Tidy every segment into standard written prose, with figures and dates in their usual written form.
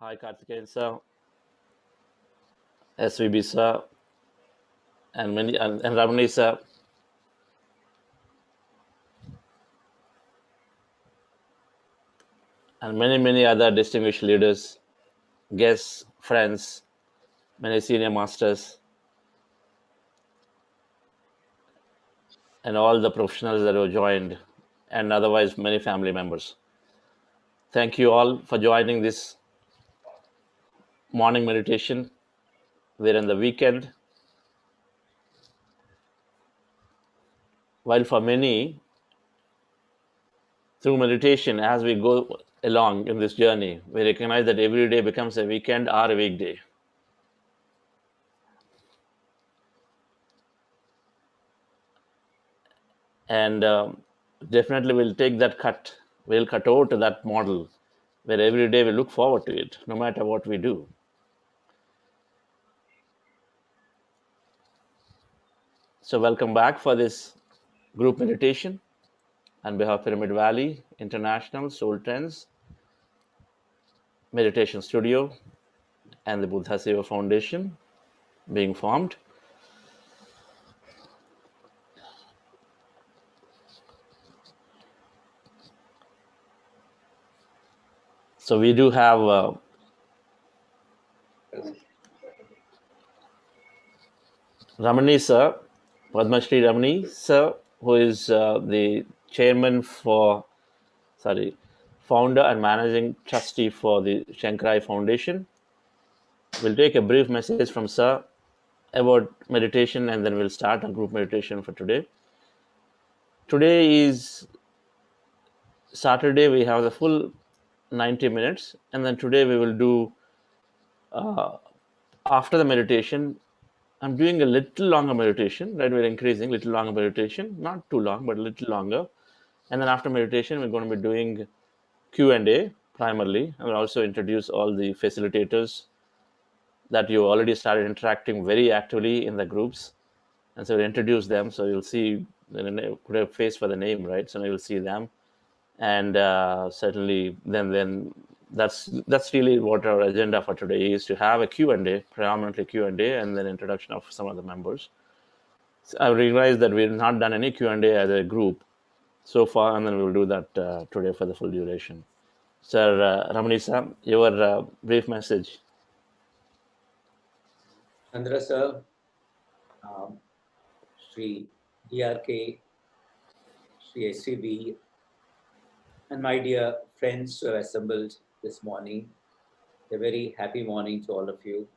Hi, Karthikeyan sir, SVB sir, and Ramani sir, and many other distinguished leaders, guests, friends, many senior masters, and all the professionals that have joined, and otherwise many family members. Thank you all for joining this morning meditation. We're in the weekend. While for many, through meditation, as we go along in this journey, we recognize that every day becomes a weekend or a weekday. And definitely we'll take that we'll cut over to that model where every day we look forward to it, no matter what we do. So welcome back for this group meditation on behalf of Pyramid Valley International Soul Trends Meditation Studio and the Buddha Seva Foundation being formed. So we do have Ramani sir, Padma Shri Ramani sir, who is the founder and managing trustee for the Shankarai Foundation. We'll take a brief message from sir about meditation, and then we'll start a group meditation for today. Today is Saturday. We have the full 90 minutes, and then today we will do after the meditation. I'm doing a little longer meditation, right? We're increasing little longer meditation, not too long, but a little longer. And then after meditation, we're going to be doing Q&A primarily. I will also introduce all the facilitators that you already started interacting very actively in the groups. And so we'll introduce them. So you'll see, put a face for the name, right? So you'll see them. And certainly then that's really what our agenda for today is, to have a Q&A, predominantly Q&A, and then introduction of some of the members. So I realized that we've not done any Q&A as a group so far, and then we'll do that today for the full duration. Sir Ramani sir, your brief message. Chandra sir, Sri DRK, Sri SVB, and my dear friends who have assembled this morning. A very happy morning to all of you.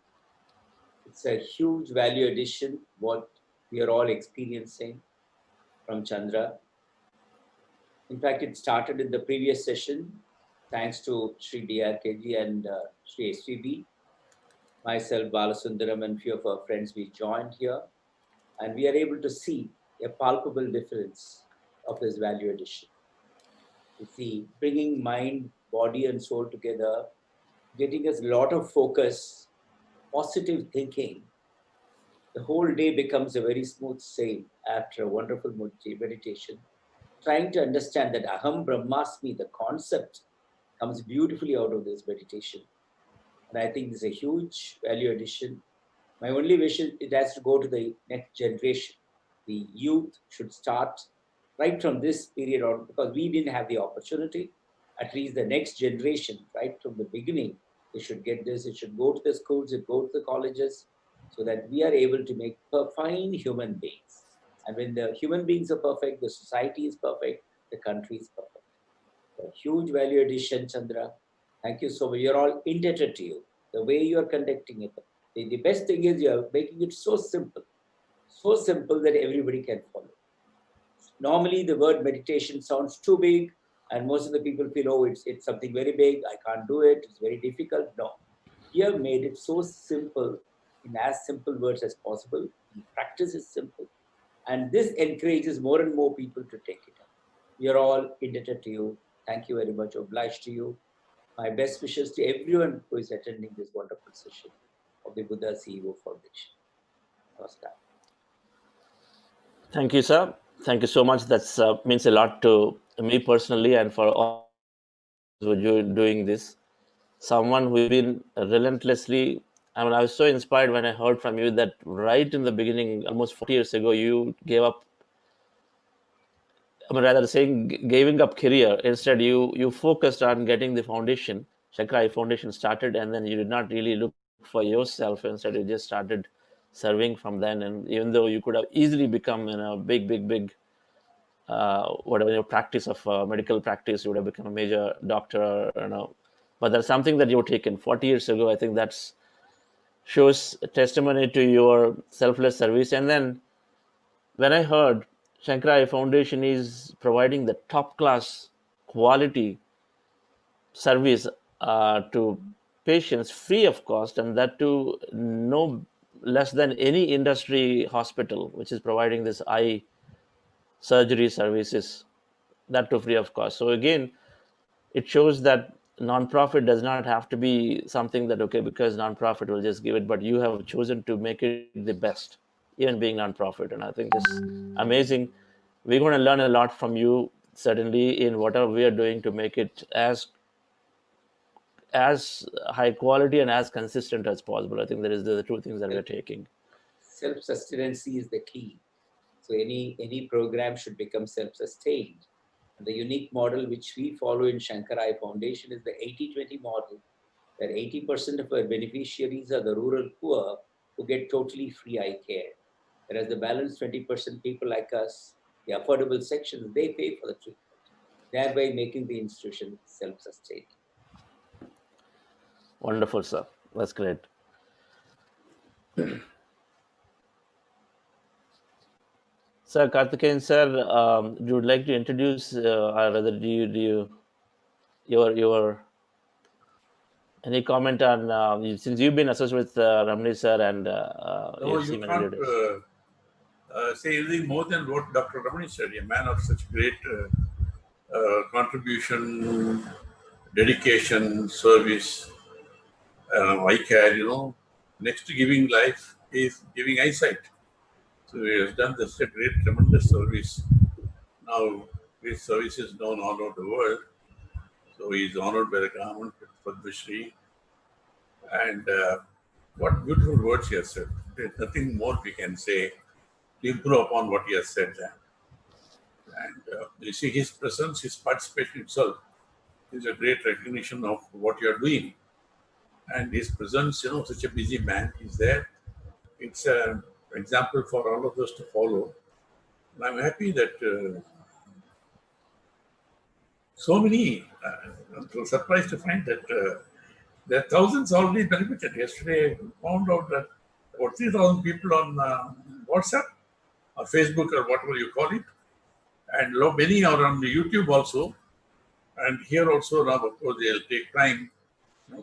It's a huge value addition, what we are all experiencing from Chandra. In fact, it started in the previous session, thanks to Sri DRKG and Sri SVB. Myself, Balasundaram, and few of our friends, we joined here, and we are able to see a palpable difference of this value addition. You see, bringing mind, body, and soul together, getting us a lot of focus, positive thinking. The whole day becomes a very smooth sail after a wonderful meditation. Trying to understand that Aham Brahmasmi, the concept, comes beautifully out of this meditation. And I think this is a huge value addition. My only wish is it has to go to the next generation. The youth should start right from this period on, because we didn't have the opportunity. At least the next generation, right from the beginning, they should get this. It should go to the schools, it go to the colleges, so that we are able to make fine human beings. And when the human beings are perfect, the society is perfect, the country is perfect. A huge value addition, Chandra. Thank you so much. You're all indebted to you. The way you are conducting it. The best thing is you are making it so simple that everybody can follow. Normally, the word meditation sounds too big, and most of the people feel, oh, it's something very big. I can't do it. It's very difficult. No, you have made it so simple, in as simple words as possible. The practice is simple, and this encourages more and more people to take it up. We are all indebted to you. Thank you very much. Obliged to you. My best wishes to everyone who is attending this wonderful session of the Buddha CEO Foundation. Namaskar. Thank you, sir. Thank you so much. That means a lot to me personally, and for all who are doing this. someone who's been relentlessly. I mean, I was so inspired when I heard from you that right in the beginning, almost 40 years ago, you gave up. I mean, rather saying giving up career, instead you focused on getting the foundation, Shankara Foundation started, and then you did not really look for yourself. Instead, you just started serving from then. And even though you could have easily become in a big whatever your practice of medical practice, you would have become a major doctor, but there's something that you've taken 40 years ago. I think that's shows a testimony to your selfless service. And then when I heard Shankara Foundation is providing the top class quality service to patients free of cost, and that to no less than any industry hospital which is providing this eye surgery services, that to free of cost. So again, it shows that nonprofit does not have to be something that, okay, because nonprofit will just give it, but you have chosen to make it the best, even being nonprofit. And I think this is amazing. We're going to learn a lot from you, certainly, in whatever we are doing to make it as high quality and as consistent as possible. I think that is the two things that we're taking. Self-sustenancy is the key. So any program should become self-sustained. And the unique model which we follow in Shankara Foundation is the 80-20 model, where 80% of our beneficiaries are the rural poor who get totally free eye care. Whereas the balance 20% people like us, the affordable sections, they pay for the treatment, thereby making the institution self-sustaining. Wonderful, sir. That's great. Sir, Karthikeyan sir, you would like to introduce, or rather, do you your any comment on since you've been associated with Ramani sir and No, you've you seen many can't leaders. say anything more than what Dr. Ramani said, a man of such great contribution, dedication, service, eye care, Next to giving life is giving eyesight. So he has done this a great, tremendous service. Now his service is known all over the world. So he is honored by the government with Padma Shri. And what beautiful words he has said. There's nothing more we can say to improve upon what he has said there. And you see, his presence, his participation itself is a great recognition of what you are doing. And his presence, such a busy man, he's there. It's an example for all of us to follow. And I'm happy that so many, I'm surprised to find that there are thousands already benefited. Yesterday, I found out that about 3,000 people on WhatsApp or Facebook or whatever you call it. And many are on the YouTube also. And here also now, of course, they'll take time.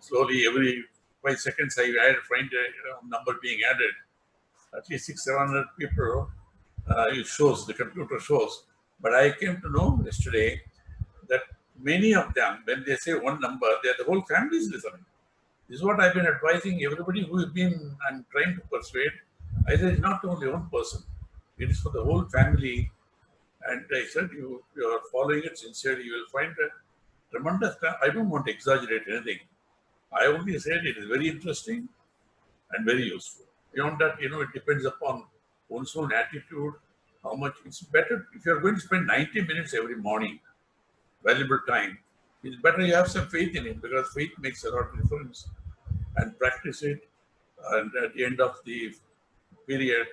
Slowly, every 5 seconds, I find a number being added. At least 600-700 people, it shows, the computer shows. But I came to know yesterday that many of them, when they say one number, the whole family is listening. This is what I've been advising everybody who has been, I'm trying to persuade. I said, it's not only one person, it is for the whole family. And I said, you are following it sincerely, you will find a tremendous. I don't want to exaggerate anything. I only said it is very interesting and very useful. Beyond that, it depends upon one's own attitude, how much. It's better if you're going to spend 90 minutes every morning, valuable time. It's better you have some faith in it, because faith makes a lot of difference, and practice it. And at the end of the period,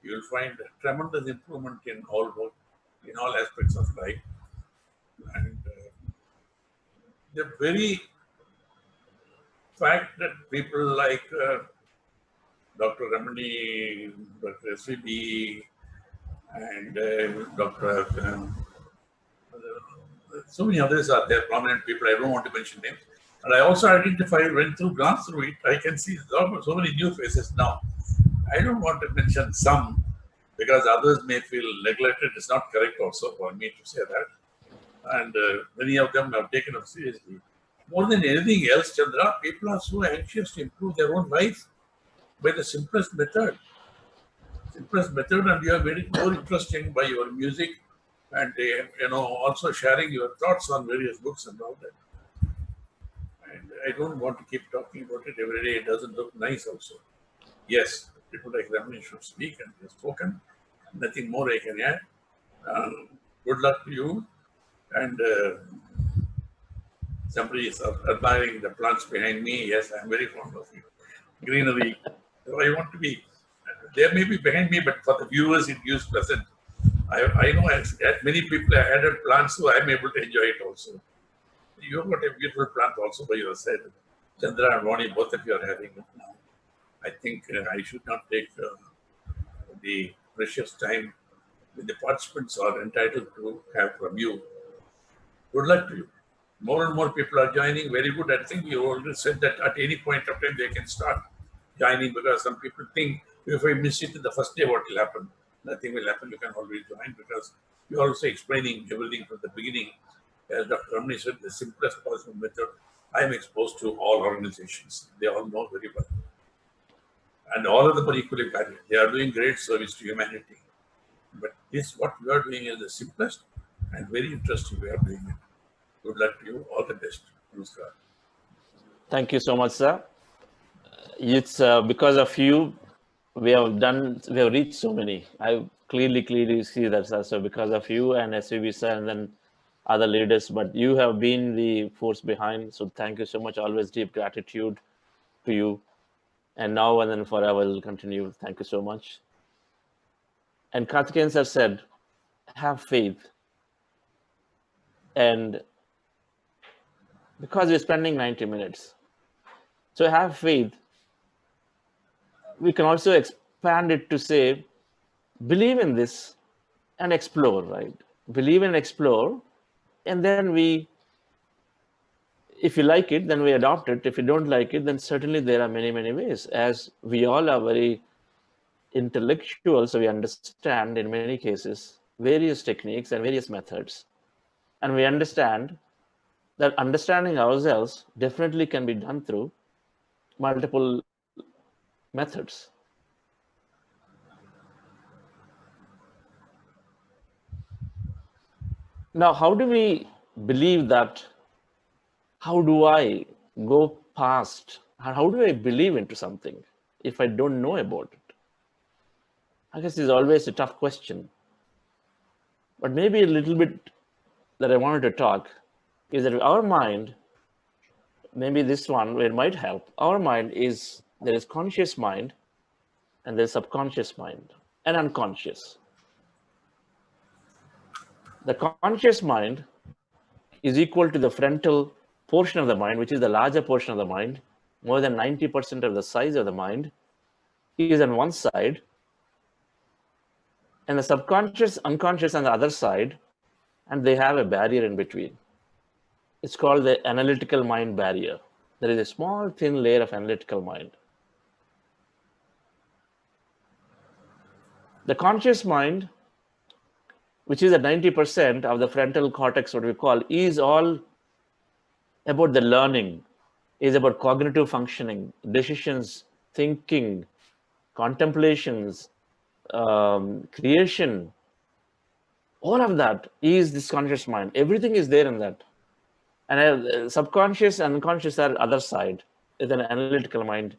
you will find a tremendous improvement in all aspects of life. And the very fact that people like Dr. Ramani, Dr. SVB, and Dr. So many others are there, prominent people. I don't want to mention names. And I also identified, glance through it, I can see so many new faces now. I don't want to mention some because others may feel neglected. It's not correct also for me to say that. And many of them have taken up seriously. More than anything else, Chandra, people are so anxious to improve their own life by the simplest method. And you have made it more interesting by your music and also sharing your thoughts on various books and all that. And I don't want to keep talking about it every day. It doesn't look nice also. Yes, people like Ramani should speak and they've spoken. Nothing more I can add. Good luck to you. And somebody is admiring the plants behind me. Yes, I'm very fond of you. Greenery. So I want to be, there may be behind me, but for the viewers, it gives pleasant. I know as many people have added plants, so I'm able to enjoy it also. You've got a beautiful plant also by your side. Chandra and Vani, both of you are having it now. I think I should not take the precious time that the participants are entitled to have from you. Good luck to you. More and more people are joining. Very good. I think you already said that at any point of time they can start joining, because some people think if I miss it the first day, what will happen? Nothing will happen. You can always join, because you're also explaining everything from the beginning. As Dr. Ramani said, the simplest possible method. I'm exposed to all organizations. They all know very well. And all of them are equally valued. They are doing great service to humanity. But this, what we are doing, is the simplest and very interesting way of doing it. Good luck to you. All the best. Namaskar. Thank you so much, sir. It's because of you we have reached so many. I clearly see that, sir. So because of you and SVB sir and then other leaders, but you have been the force behind. So thank you so much. Always deep gratitude to you. And now and then forever will continue. Thank you so much. And Karthikeyan sir said, have faith. And because we're spending 90 minutes, so have faith. We can also expand it to say, believe in this and explore, right? Believe and explore. And then if you like it, then we adopt it. If you don't like it, then certainly there are many ways. As we all are very intellectual, so we understand in many cases various techniques and various methods. And we understand that understanding ourselves definitely can be done through multiple methods. Now, how do we believe that? How do I go past? How do I believe into something if I don't know about it? I guess it's always a tough question. But maybe a little bit that I wanted to talk is that our mind, maybe this one where it might help. Our mind is, there is conscious mind and there's subconscious mind and unconscious. The conscious mind is equal to the frontal portion of the mind, which is the larger portion of the mind. More than 90% of the size of the mind is on one side, and the subconscious, unconscious on the other side, and they have a barrier in between. It's called the analytical mind barrier. There is a small thin layer of analytical mind. The conscious mind, which is at 90% of the frontal cortex, what we call, is all about the learning, is about cognitive functioning, decisions, thinking, contemplations, creation. All of that is this conscious mind. Everything is there in that. And subconscious and unconscious are other side. Is an analytical mind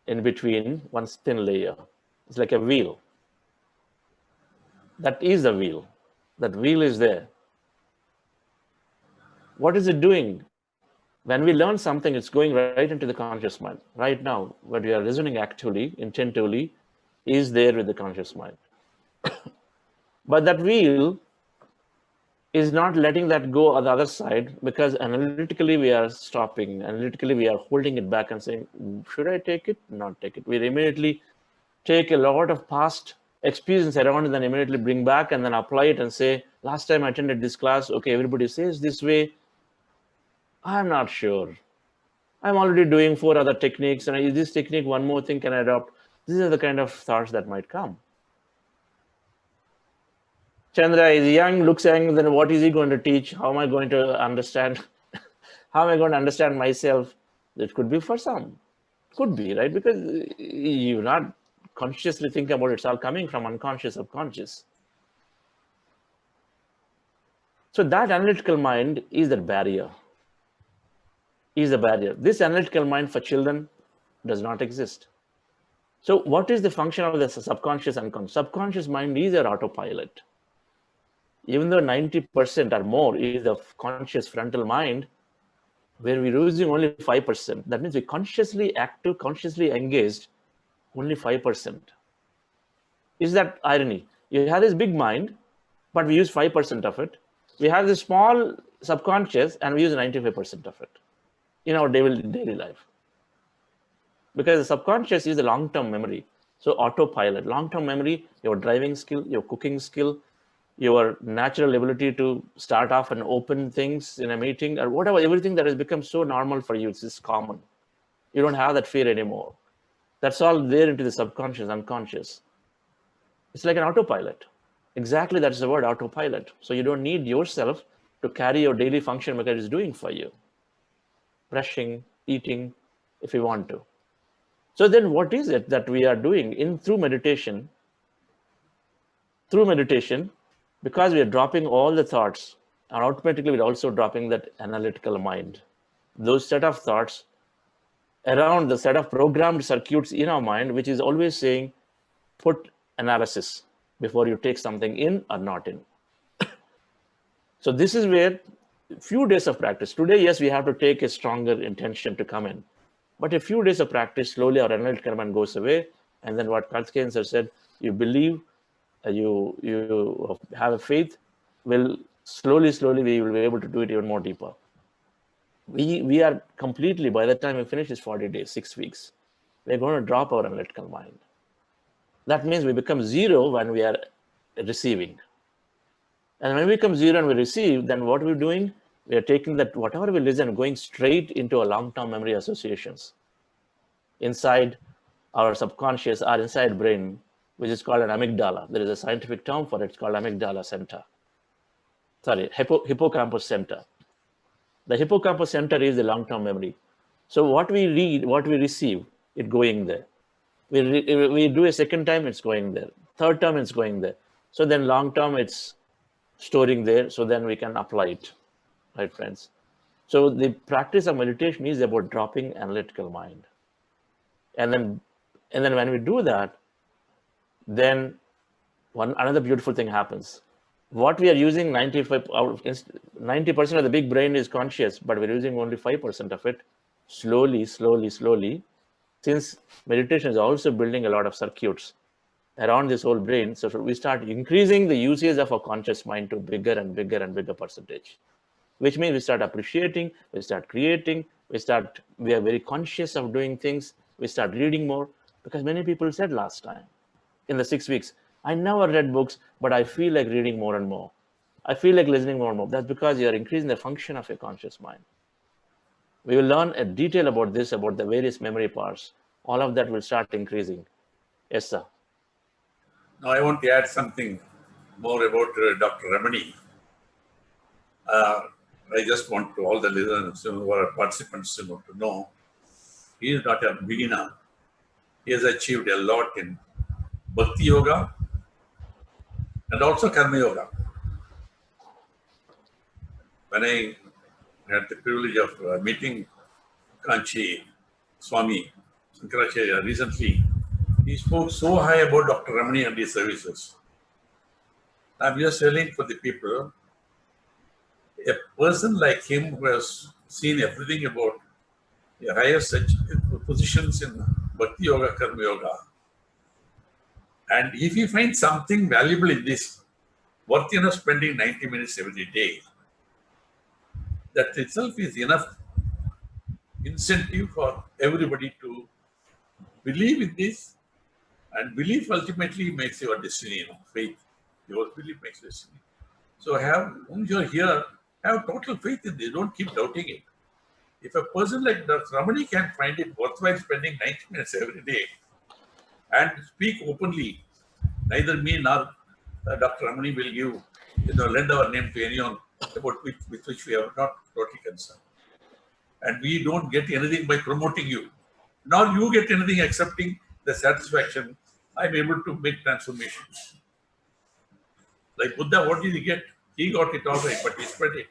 in between one thin layer. It's like a wheel. That is the wheel. That wheel is there. What is it doing? When we learn something, it's going right into the conscious mind. Right now, what we are listening actively, intentively, is there with the conscious mind. But that wheel is not letting that go on the other side, because analytically we are stopping. Analytically, we are holding it back and saying, should I take it? Not take it. We immediately take a lot of past experience around and then immediately bring back and then apply it and say, last time I attended this class, okay, everybody says this way. I'm not sure. I'm already doing 4 other techniques, and is this technique one more thing can I adopt? These are the kind of thoughts that might come. Chandra is young, looks young, then what is he going to teach? How am I going to understand? How am I going to understand myself? It could be for some. Could be, right? Because you're not consciously thinking about it. It's all coming from unconscious, subconscious. So that analytical mind is that barrier. is a barrier. This analytical mind for children does not exist. So what is the function of the subconscious and unconscious? Subconscious mind is our autopilot. Even though 90% or more is the conscious frontal mind, where we're using only 5%, that means we're consciously active, consciously engaged, only 5%. Is that irony? You have this big mind, but we use 5% of it. We have this small subconscious, and we use 95% of it in our daily life. Because the subconscious is the long-term memory. So autopilot, long-term memory, your driving skill, your cooking skill, your natural ability to start off and open things in a meeting or whatever, everything that has become so normal for you, it's just common. You don't have that fear anymore. That's all there into the subconscious, unconscious. It's like an autopilot. Exactly, that's the word, autopilot. So you don't need yourself to carry your daily function because it's doing for you. Brushing, eating, if you want to. So then what is it that we are doing through meditation? Through meditation, because we are dropping all the thoughts, and automatically we're also dropping that analytical mind. Those set of thoughts around the set of programmed circuits in our mind, which is always saying, put analysis before you take something in or not in. So this is where few days of practice. Today, yes, we have to take a stronger intention to come in. But a few days of practice, slowly our analytical mind goes away. And then what Karthikeyan sir said, you believe, you have a faith, will slowly, we will be able to do it even more deeper. We are completely, by the time we finish this 40 days, 6 weeks, we're going to drop our analytical mind. That means we become zero when we are receiving. And when we become zero and we receive, then what we're doing, we are taking that whatever we listen, going straight into a long-term memory associations inside our subconscious, our inside brain, which is called an amygdala. There is a scientific term for it. It's called amygdala center. Sorry, hippocampus center. The hippocampus center is the long-term memory. So what we read, what we receive, it going there. We do a second time, it's going there. Third time, it's going there. So then long-term, it's storing there. So then we can apply it, right, friends? So the practice of meditation is about dropping analytical mind. And then when we do that, then another beautiful thing happens. What we are using, 90% of the big brain is conscious, but we're using only 5% of it. Slowly, since meditation is also building a lot of circuits around this whole brain, so we start increasing the usage of our conscious mind to bigger and bigger percentage, which means we start appreciating, we start creating, we are very conscious of doing things, we start reading more, because many people said last time, in the 6 weeks, I never read books, but I feel like reading more and more. I feel like listening more and more. That's because you are increasing the function of your conscious mind. We will learn a detail about this, about the various memory parts. All of that will start increasing. Yes, sir. Now I want to add something more about Dr. Ramani. I just want to all the listeners who are participants to know he is not a beginner. He has achieved a lot in Bhakti Yoga and also Karma Yoga. When I had the privilege of meeting Kanchi Swami Shankaracharya recently, he spoke so high about Dr. Ramani and his services. I'm just telling for the people, a person like him who has seen everything about the highest positions in Bhakti Yoga, Karma Yoga, and if he finds something valuable in this, worth enough spending 90 minutes every day, that itself is enough incentive for everybody to believe in this, and belief ultimately makes your destiny, faith. Your belief makes destiny. So once you're here, have total faith in this. Don't keep doubting it. If a person like Dr. Ramani can find it worthwhile spending 90 minutes every day and speak openly, neither me nor Dr. Ramani will lend our name to anyone about with which we are not totally concerned. And we don't get anything by promoting you, nor you get anything excepting the satisfaction I'm able to make transformations. Like Buddha, what did he get? He got it all right, but he spread it.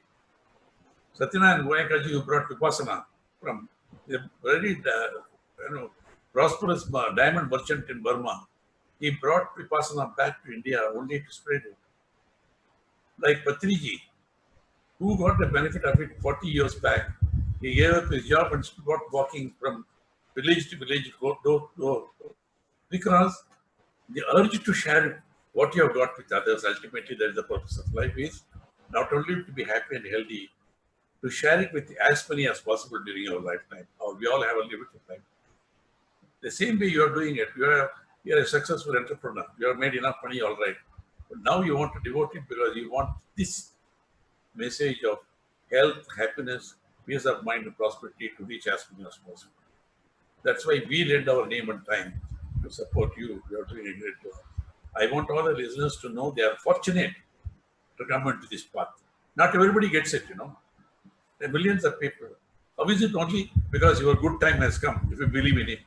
Satyanarayan Goenkaji, who brought Vipassana, from a very prosperous diamond merchant in Burma. He brought Vipassana back to India only to spread it. Like Patriji, who got the benefit of it 40 years back. He gave up his job and started walking from village to village, door to door, because the urge to share what you have got with others, ultimately that is the purpose of life, is not only to be happy and healthy, to share it with as many as possible during your lifetime. Or we all have a limited time. The same way you are doing it, you are a successful entrepreneur. You have made enough money, all right. But now you want to devote it because you want this message of health, happiness, peace of mind, and prosperity to reach as many as possible. That's why we lend our name and time to support you. You are doing a great job. I want all the listeners to know they are fortunate to come into this path. Not everybody gets it, There are millions of people. How is it only because your good time has come, if you believe in it?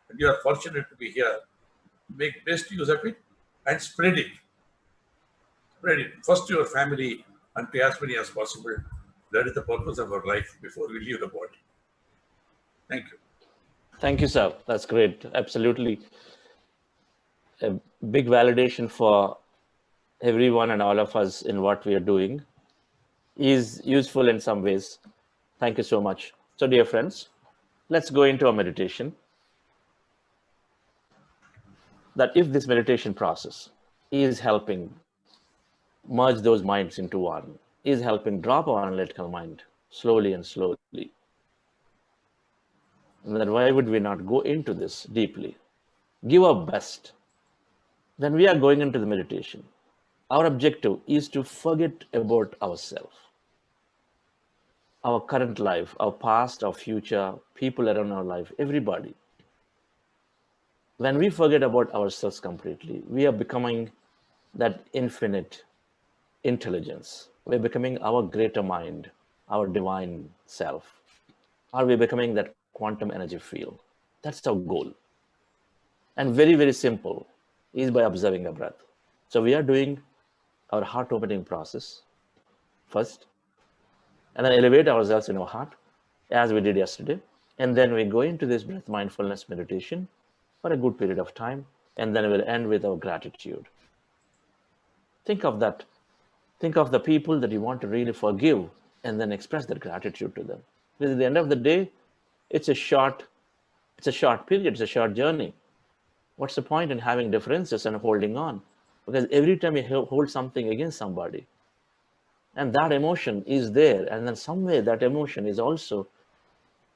And you are fortunate to be here. Make best use of it and spread it. Spread it. First to your family and to as many as possible. That is the purpose of our life before we leave the body. Thank you. Thank you, sir. That's great. Absolutely. A big validation for everyone and all of us in what we are doing is useful in some ways. Thank you so much. So, dear friends, let's go into a meditation. That if this meditation process is helping merge those minds into one, is helping drop our analytical mind slowly and slowly, then why would we not go into this deeply? Give our best. When we are going into the meditation, our objective is to forget about ourselves, our current life, our past, our future, people around our life, everybody. When we forget about ourselves completely, we are becoming that infinite intelligence. We're becoming our greater mind, our divine self. Are we becoming that quantum energy field? That's our goal. And very, very simple is by observing the breath. So we are doing our heart opening process first, and then elevate ourselves in our heart as we did yesterday. And then we go into this breath mindfulness meditation for a good period of time. And then we'll end with our gratitude. Think of that. Think of the people that you want to really forgive and then express that gratitude to them. Because at the end of the day, it's a short period, it's a short journey. What's the point in having differences and holding on? Because every time you hold something against somebody, and that emotion is there, and then some way that emotion is also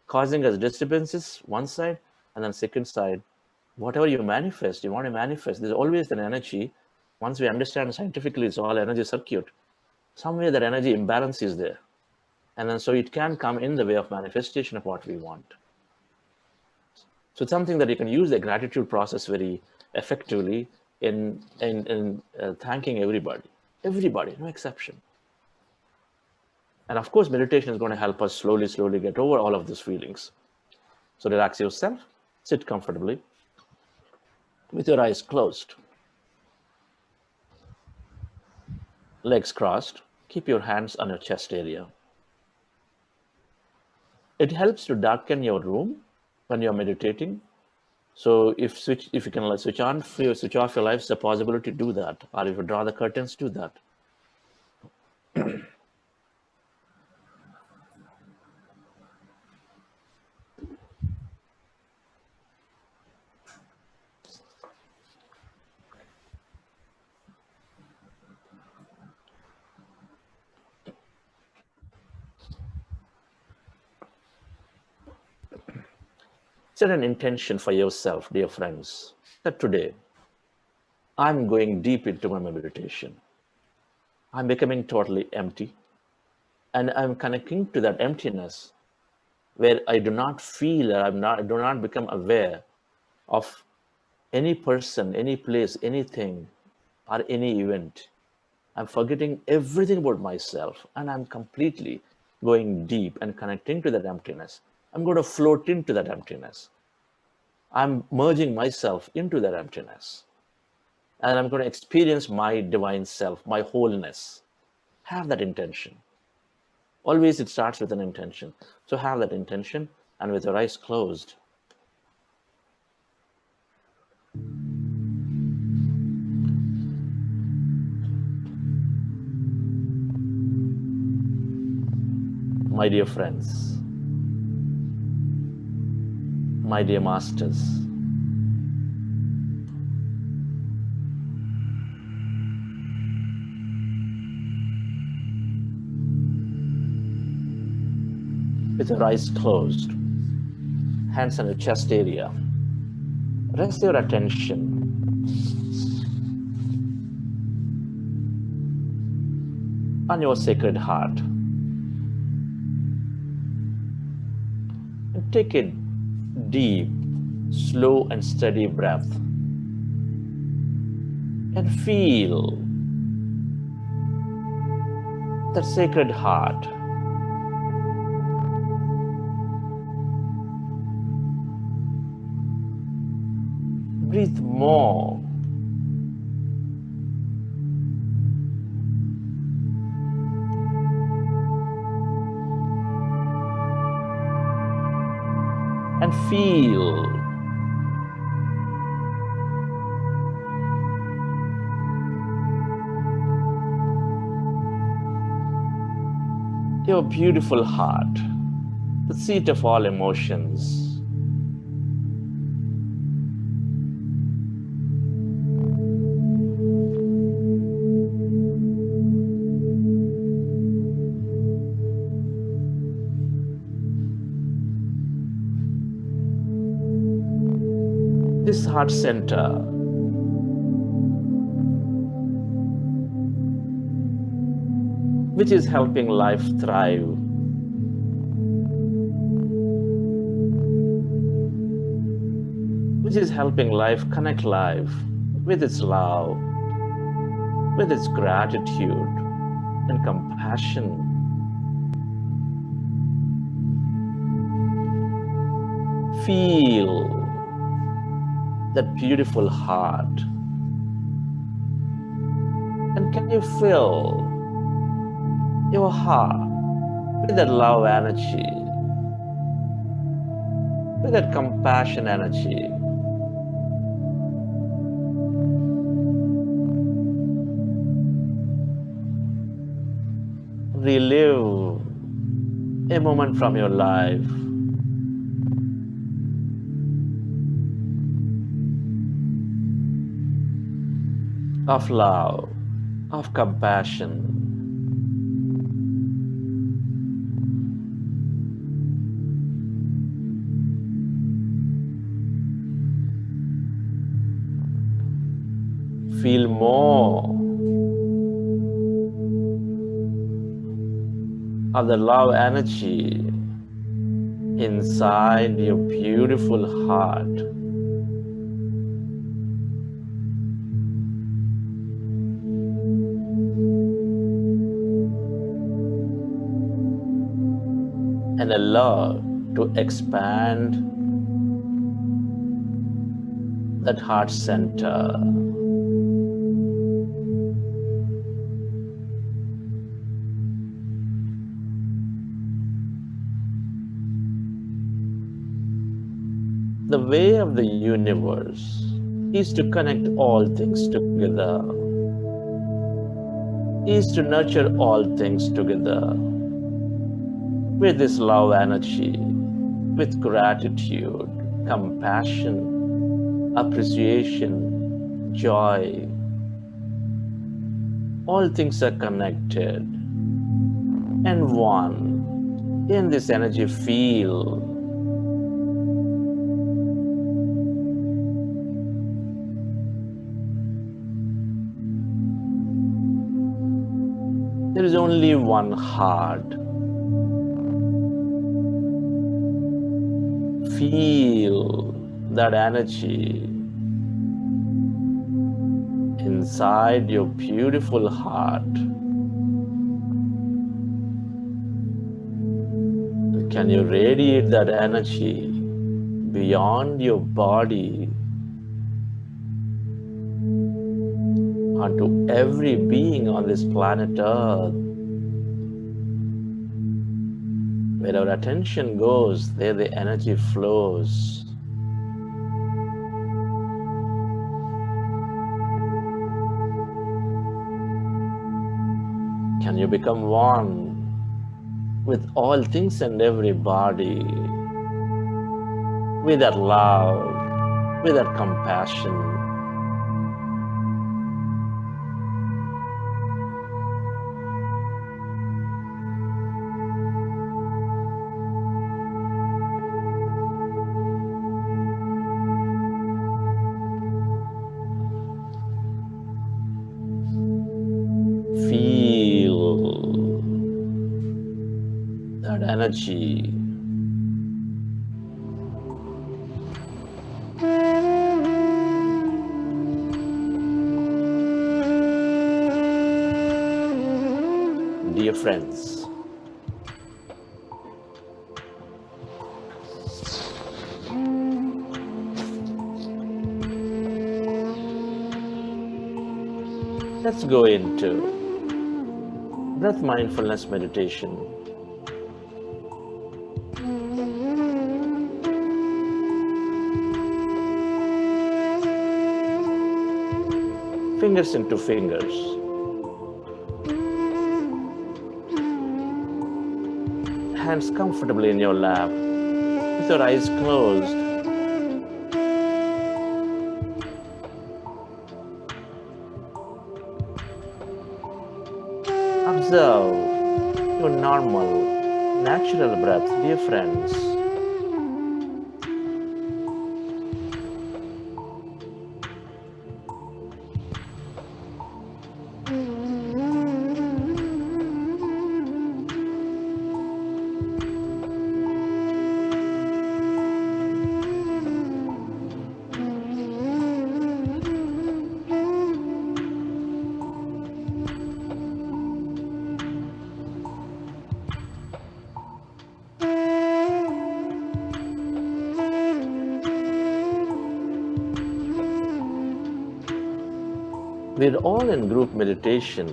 causing us disturbances, one side, and then second side, whatever you want to manifest, there's always an energy. Once we understand scientifically, it's all energy circuit. Some way that energy imbalance is there. And then so it can come in the way of manifestation of what we want. So it's something that you can use the gratitude process very effectively in thanking everybody, no exception. And of course, meditation is going to help us slowly get over all of these feelings. So relax yourself, sit comfortably with your eyes closed, legs crossed, keep your hands on your chest area. It helps to darken your room when you're meditating. So if you can switch off your lights, it's a possibility to do that. Or if you draw the curtains, do that. Set an intention for yourself, dear friends, that today I'm going deep into my meditation. I'm becoming totally empty, and I'm connecting to that emptiness where I do not feel, or I do not become aware of any person, any place, anything, or any event. I'm forgetting everything about myself, and I'm completely going deep and connecting to that emptiness. I'm going to float into that emptiness. I'm merging myself into that emptiness. And I'm going to experience my divine self, my wholeness. Have that intention. Always it starts with an intention. So have that intention, and with your eyes closed, my dear friends, my dear masters, with your eyes closed, hands on your chest area, rest your attention on your sacred heart. And take a deep, slow and steady breath. And feel that sacred heart. Breathe more. And feel your beautiful heart, the seat of all emotions. This heart center which is helping life thrive, which is helping life connect life with its love, with its gratitude and compassion. Feel that beautiful heart. And can you fill your heart with that love energy, with that compassion energy? Relive a moment from your life of love, of compassion. Feel more of the love energy inside your beautiful heart. And allow to expand that heart center. The way of the universe is to connect all things together, is to nurture all things together with this love energy, with gratitude, compassion, appreciation, joy. All things are connected and one in this energy field. There is only one heart. Feel that energy inside your beautiful heart. Can you radiate that energy beyond your body onto every being on this planet Earth? Where our attention goes, there the energy flows. Can you become one with all things and everybody, with that love, with that compassion? Feel that energy. Dear friends, let's go into breath mindfulness meditation. Fingers into fingers. Hands comfortably in your lap, with your eyes closed. Observe your normal, natural breath, dear friends. We're all in group meditation,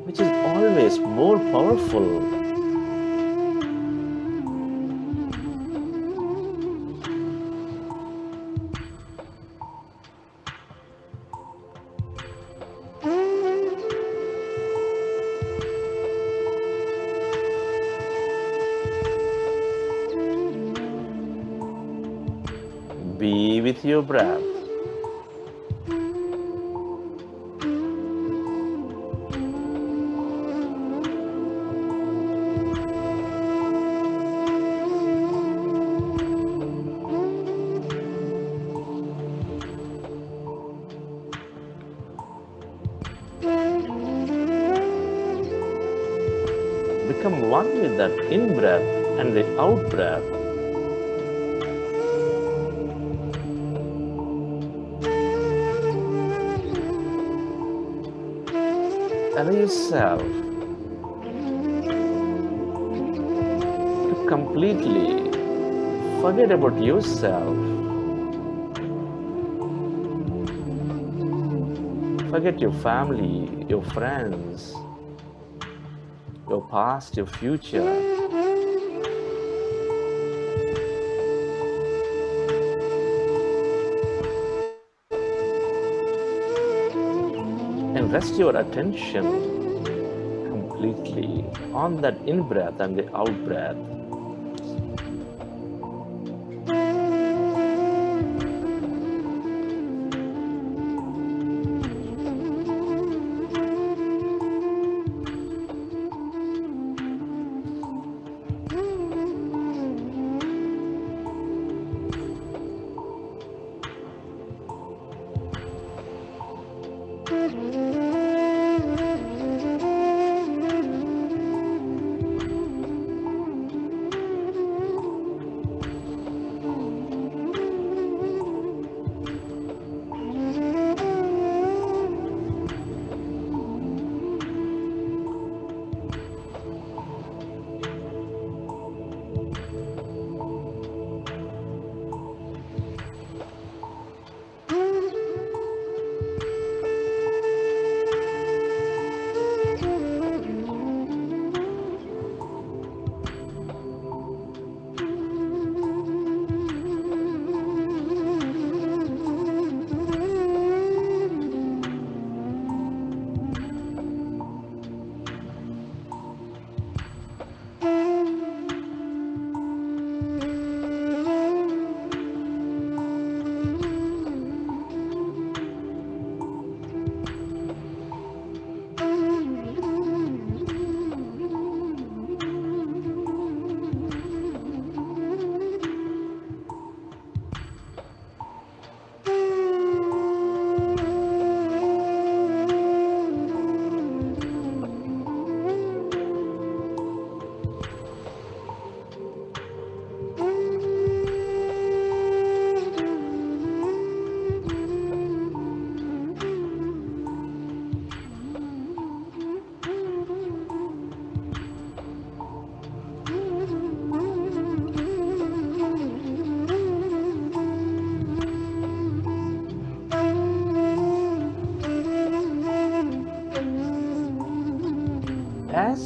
which is always more powerful. Be with your breath. Become one with that in-breath and the out-breath. Allow yourself to completely forget about yourself. Forget your family, your friends, your past, your future. And rest your attention completely on that in-breath and the out-breath.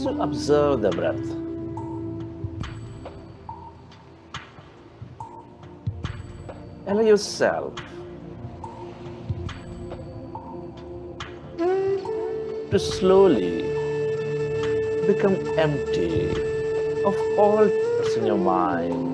just to observe the breath. Allow yourself to slowly become empty of all thoughts in your mind.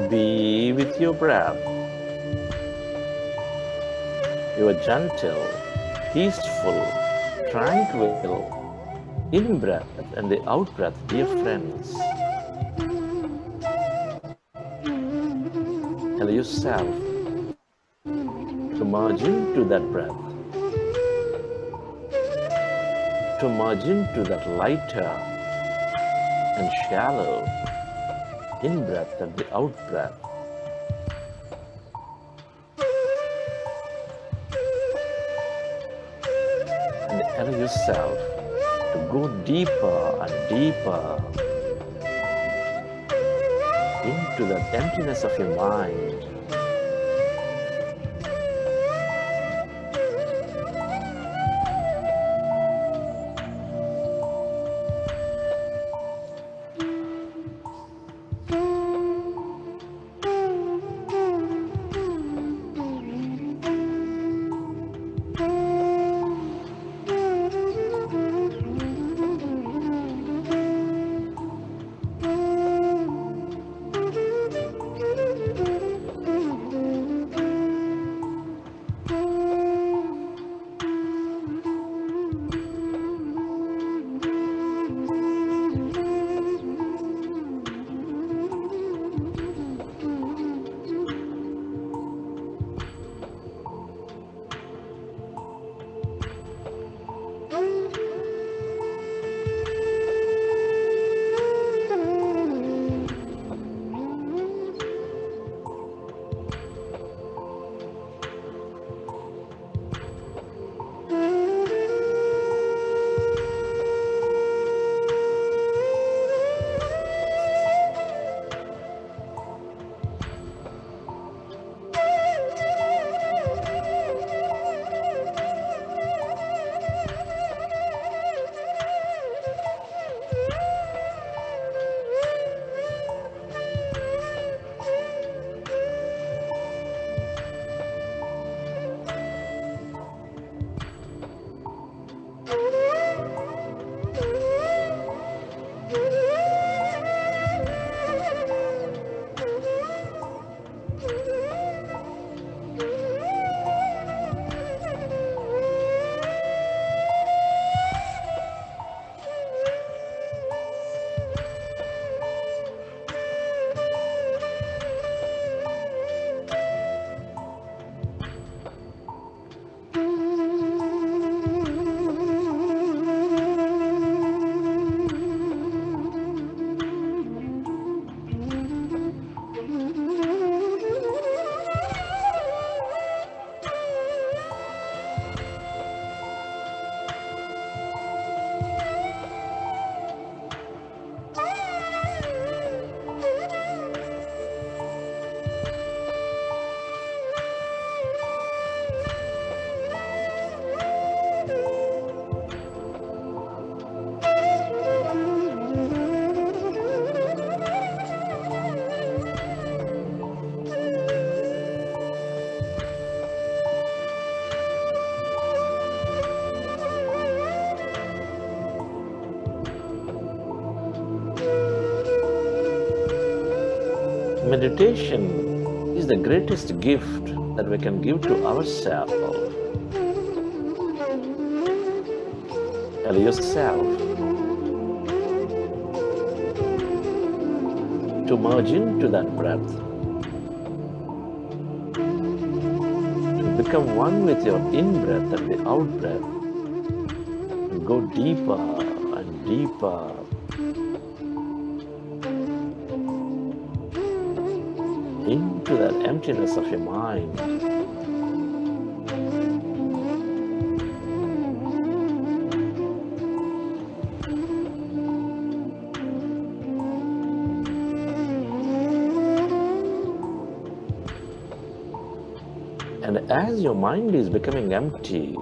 Be with your breath. You are gentle, peaceful, tranquil, in-breath and the out-breath, dear friends. Allow yourself to merge into that breath, to merge into that lighter and shallow in-breath and the out-breath. And allow yourself to go deeper and deeper into that emptiness of your mind. Meditation is the greatest gift that we can give to ourselves. Tell yourself to merge into that breath, to become one with your in-breath and the out-breath, and go deeper and deeper into that emptiness of your mind. And as your mind is becoming empty,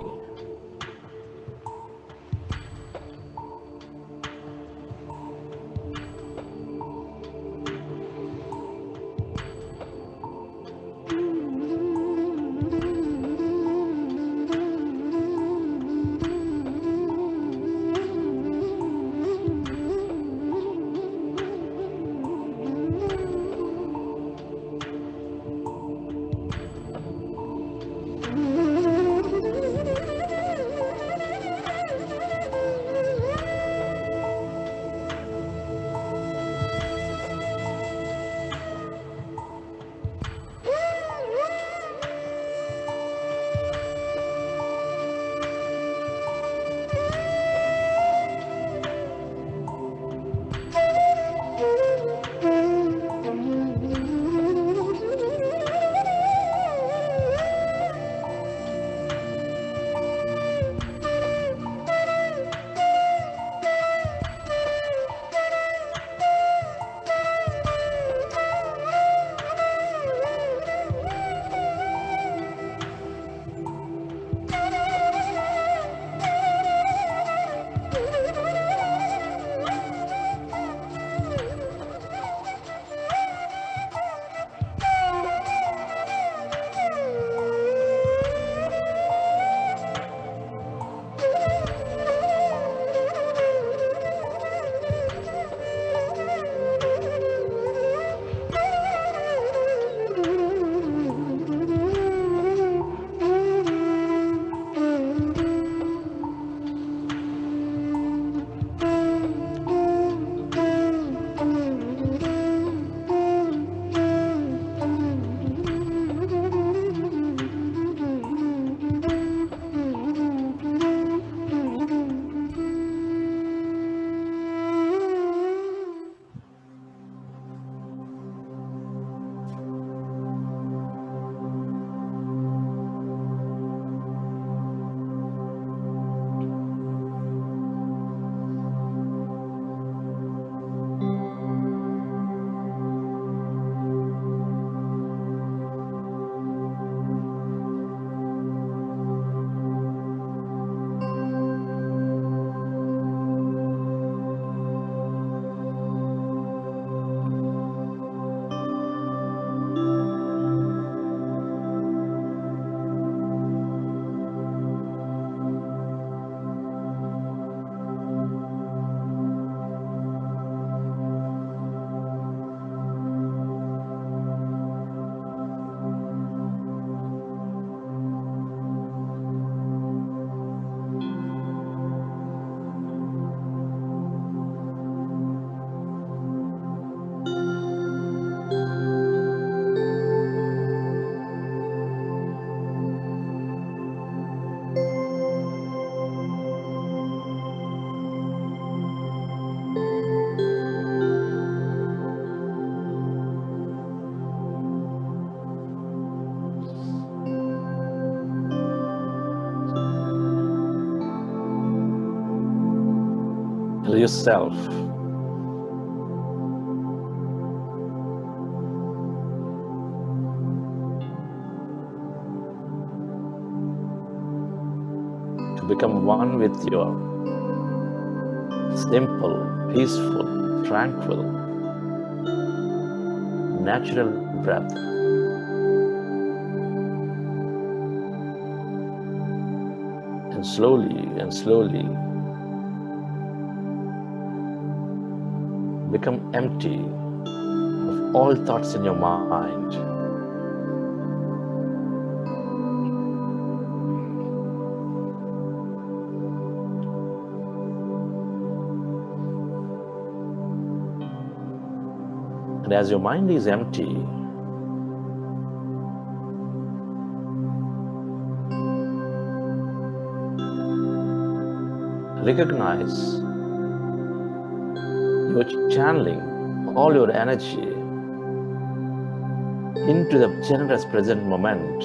yourself to become one with your simple, peaceful, tranquil, natural breath. And slowly become empty of all thoughts in your mind. And as your mind is empty, recognize you're channeling all your energy into the generous present moment.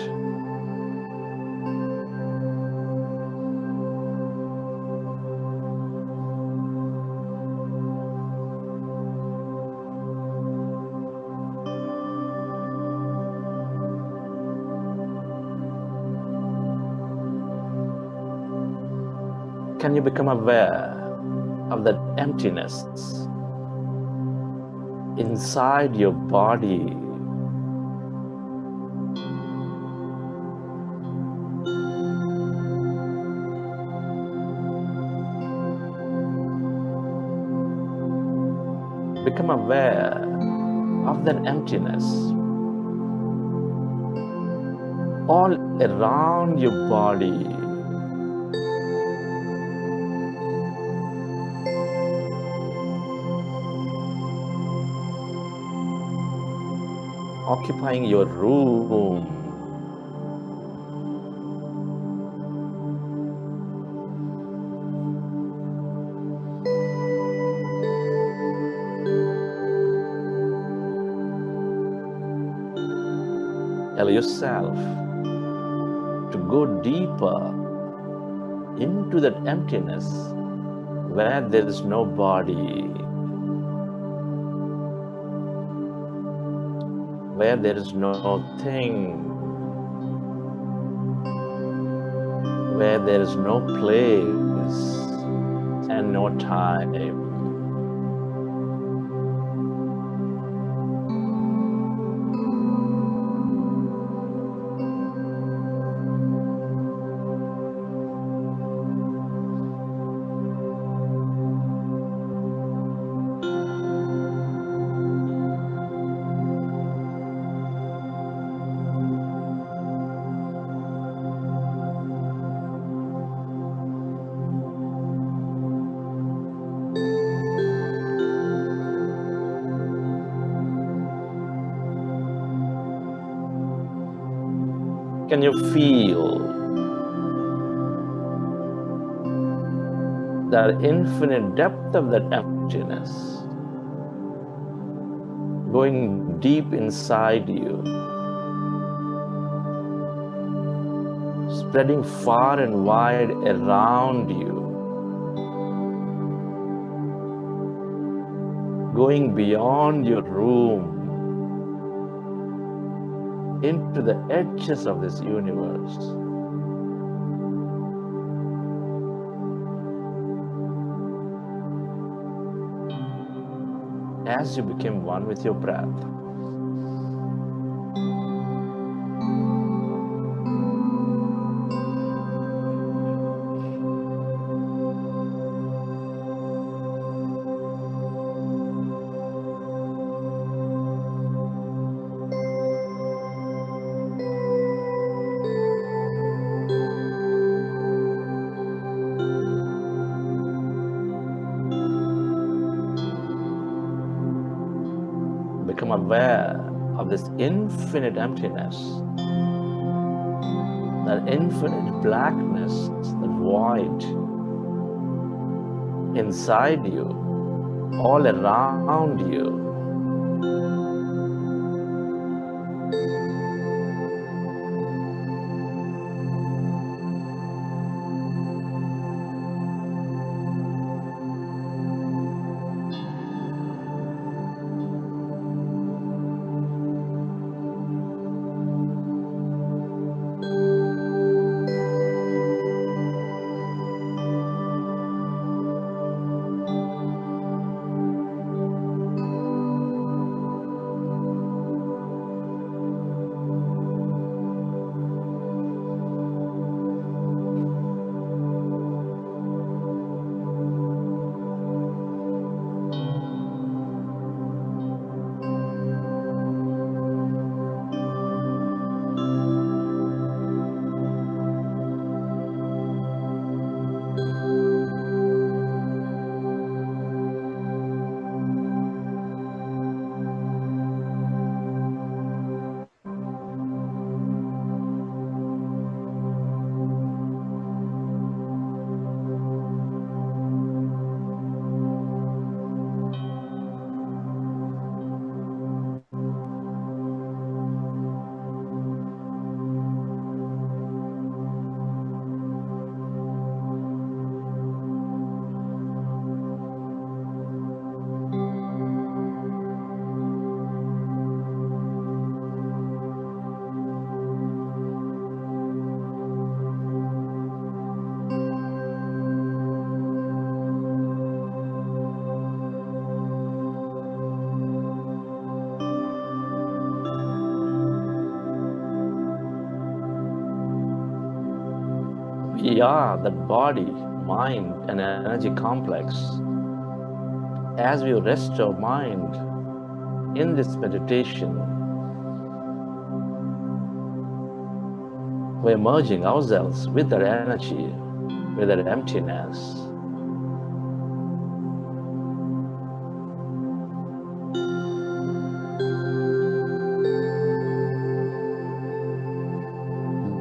Can you become aware of that emptiness inside your body? Become aware of that emptiness all around your body. Occupying your room. Allow yourself to go deeper into that emptiness where there is no body, where there is no thing, where there is no place and no time. Can you feel that infinite depth of that emptiness going deep inside you, spreading far and wide around you, going beyond your room into the edges of this universe? As you become one with your breath, become aware of this infinite emptiness, that infinite blackness, that void inside you, all around you. We are that body, mind, and energy complex. As we rest our mind in this meditation, we're merging ourselves with that energy, with that emptiness.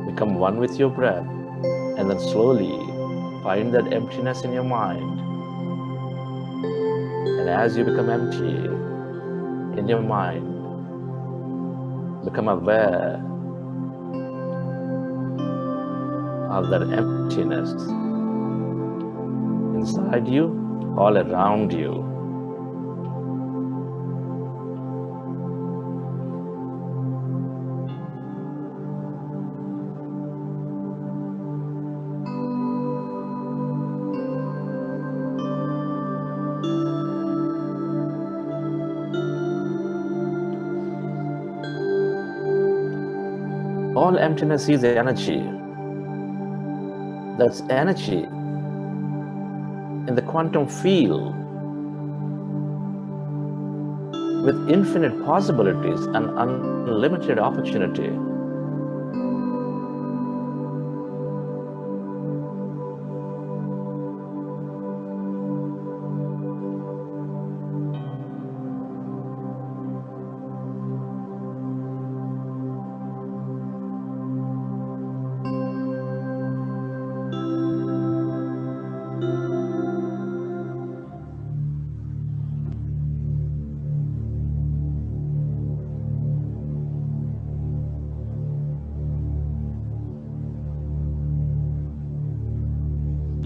Become one with your breath, and then slowly find that emptiness in your mind. And as you become empty in your mind, become aware of that emptiness inside you, all around you. All emptiness is energy. That's energy in the quantum field with infinite possibilities and unlimited opportunity.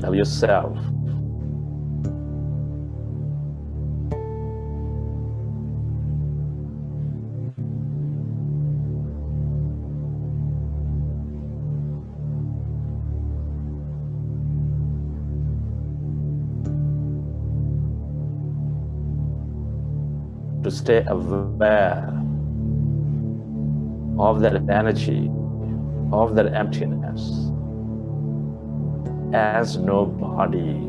Tell yourself, to stay aware of that energy, of that emptiness, as no body,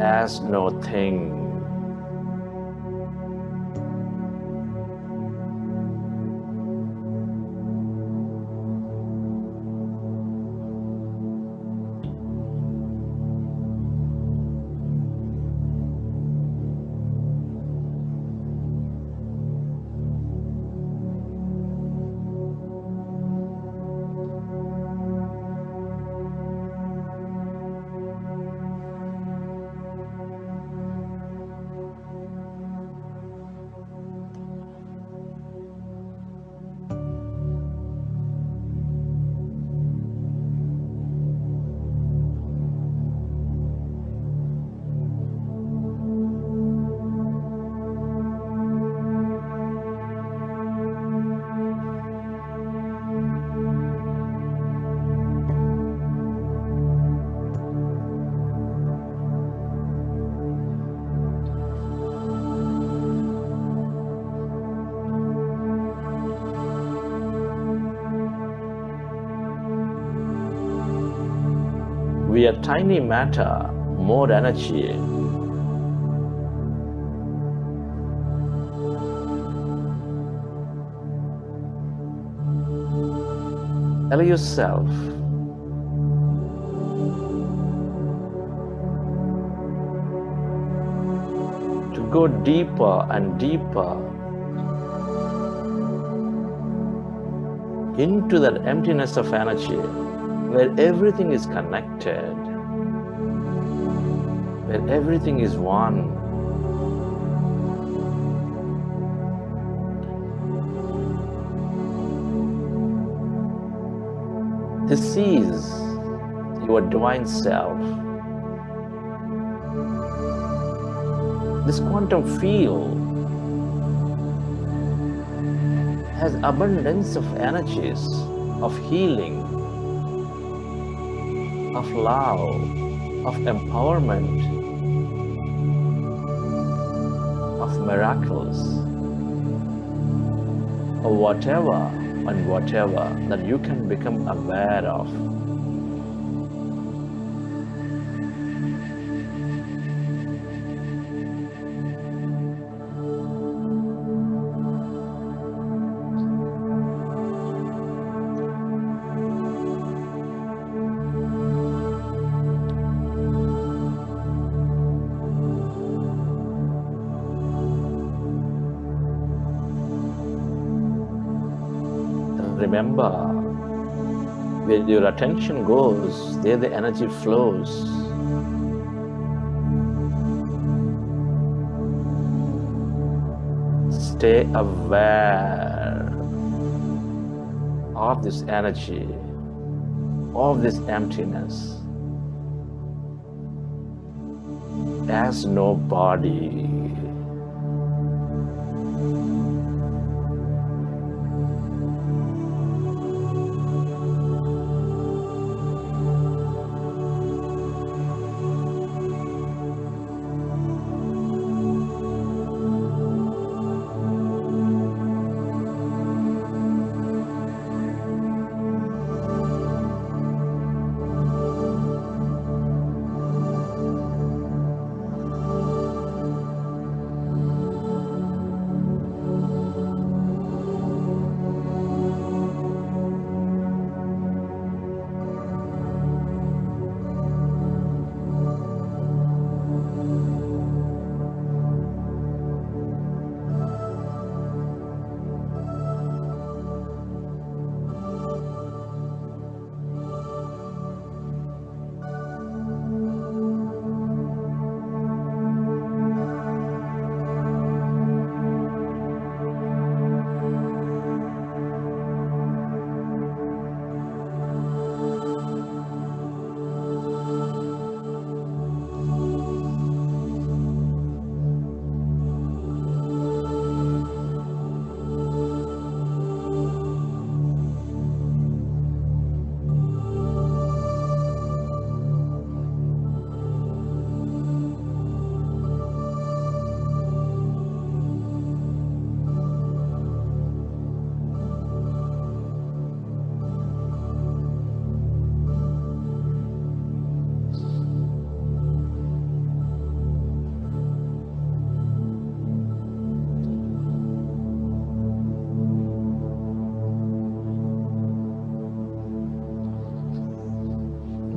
as no thing. We are tiny matter, more energy. Tell yourself, to go deeper and deeper into that emptiness of energy, where everything is connected, where everything is one. This is your divine self. This quantum field has abundance of energies of healing, of love, of empowerment, of miracles, or whatever and whatever that you can become aware of. Remember, where your attention goes, there the energy flows. Stay aware of this energy, of this emptiness, as no body.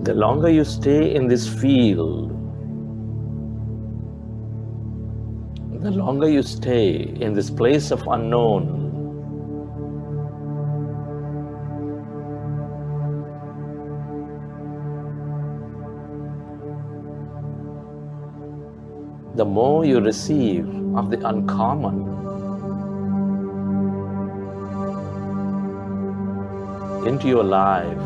The longer you stay in this field, the longer you stay in this place of unknown, the more you receive of the uncommon into your life.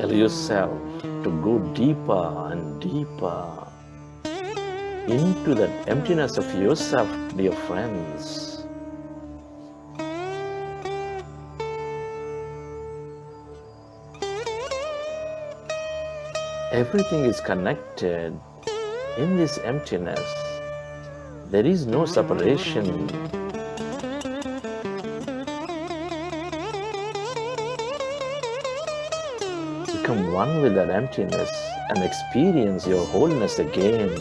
Tell yourself to go deeper and deeper into that emptiness of yourself, dear friends. Everything is connected in this emptiness. There is no separation. Become one with that emptiness and experience your wholeness again.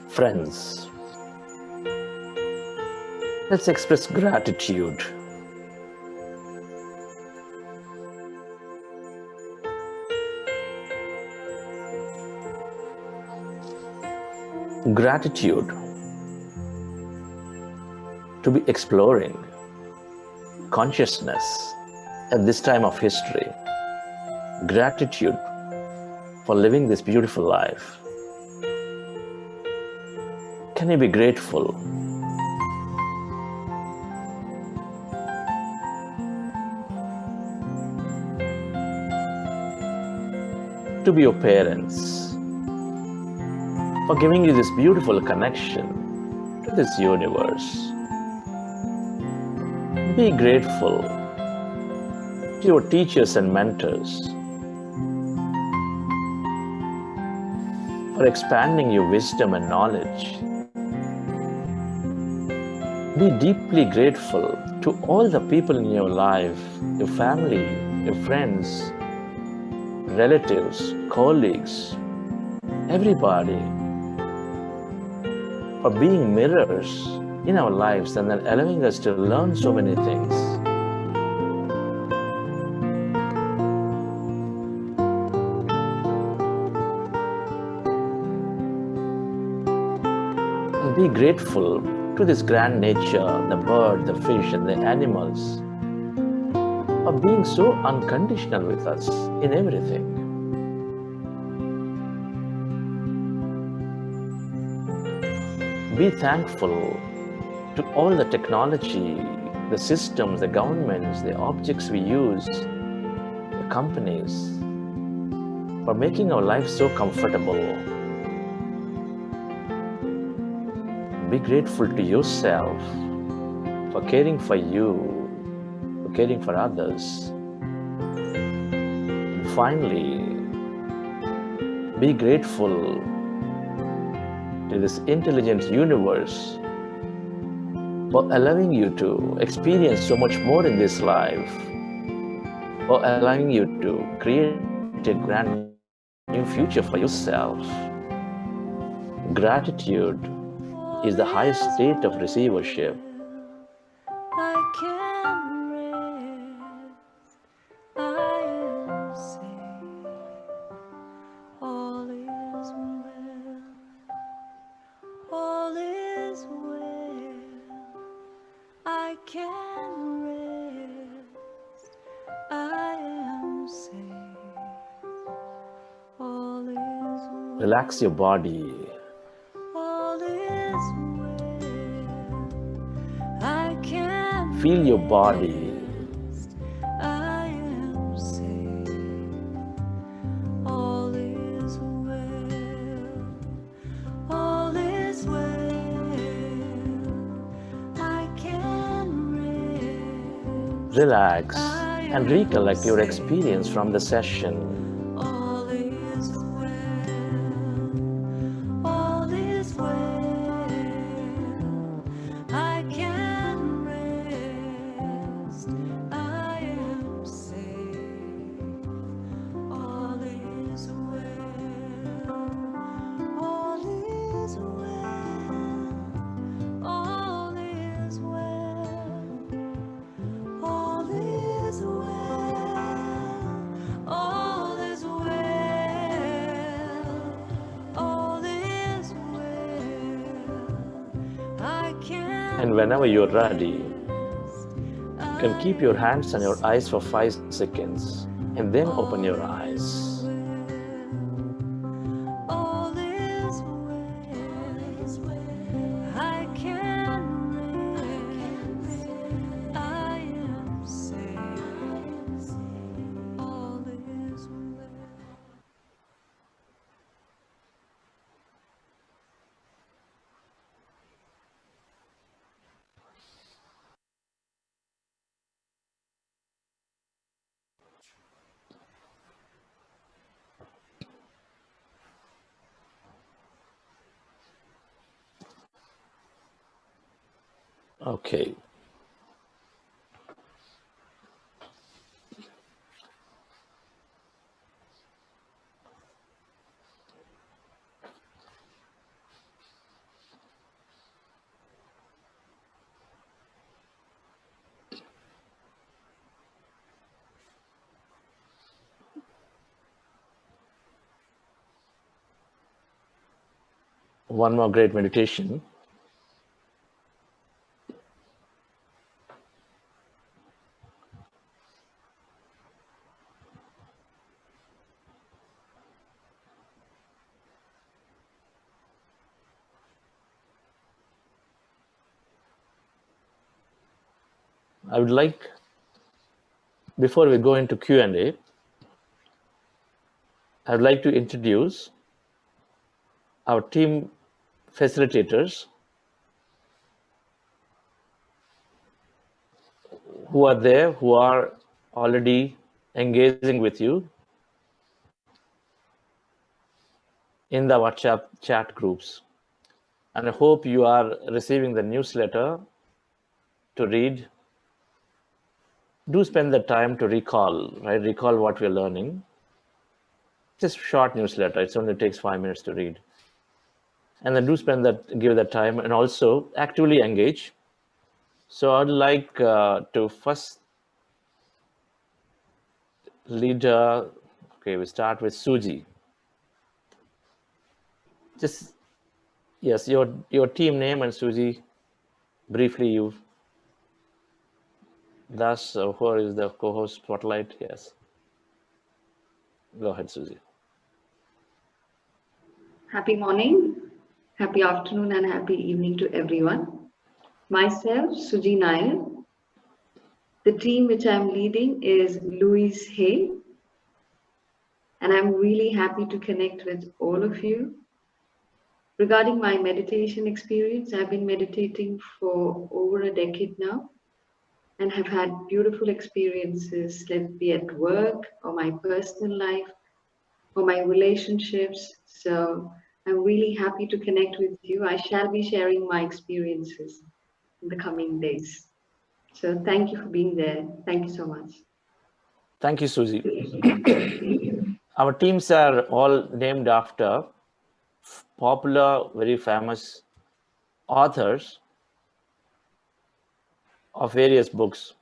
Friends, let's express gratitude. Gratitude to be exploring consciousness at this time of history. Gratitude for living this beautiful life. Can you be grateful? To be your parents, for giving you this beautiful connection to this universe. Be grateful to your teachers and mentors for expanding your wisdom and knowledge. Be deeply grateful to all the people in your life, your family, your friends, relatives, colleagues, everybody, for being mirrors in our lives and then allowing us to learn so many things. And be grateful to this grand nature, the bird, the fish, and the animals, for being so unconditional with us in everything. Be thankful to all the technology, the systems, the governments, the objects we use, the companies, for making our life so comfortable. Be grateful to yourself for caring for you, for caring for others. And finally, be grateful to this intelligent universe for allowing you to experience so much more in this life, for allowing you to create a grand new future for yourself. Gratitude is the highest state of receivership. I can rest, I am safe, all is well, all is well. I can rest, I am safe, all is well. Relax your body. All is well. I can Feel your body. rest. I am safe. All is well. All is well. I can rest. Relax and recollect your experience from the session. All is well. All is well. I can rest. I am safe. All is well. All is well. All is well. All is well. All is well. All is well. I can. And whenever you're ready, you can keep your hands on your eyes for 5 seconds and then open your eyes. All is well. I can rest. I am safe. All is well. Okay. One more great meditation. I would like, before we go into Q&A, I would like to introduce our team facilitators who are there, who are already engaging with you in the WhatsApp chat groups. And I hope you are receiving the newsletter to read. Do spend the time to recall, right? Recall what we're learning. Just short newsletter. It only takes 5 minutes to read. And then do spend that, give that time, and also actively engage. So I'd like to first lead, okay, we start with Suji. Just, yes, your team name and Suji, briefly you. Thus, who is the co-host spotlight? Yes. Go ahead, Suji. Happy morning, happy afternoon, and happy evening to everyone. Myself, Suji Nair. The team which I'm leading is Louise Hay, and I'm really happy to connect with all of you. Regarding my meditation experience, I've been meditating for over a decade now and have had beautiful experiences, let it be at work or my personal life or my relationships. So I'm really happy to connect with you. I shall be sharing my experiences. in the coming days. So thank you for being there. Thank you so much. Thank you, Susie. Our teams are all named after popular, very famous authors of various books.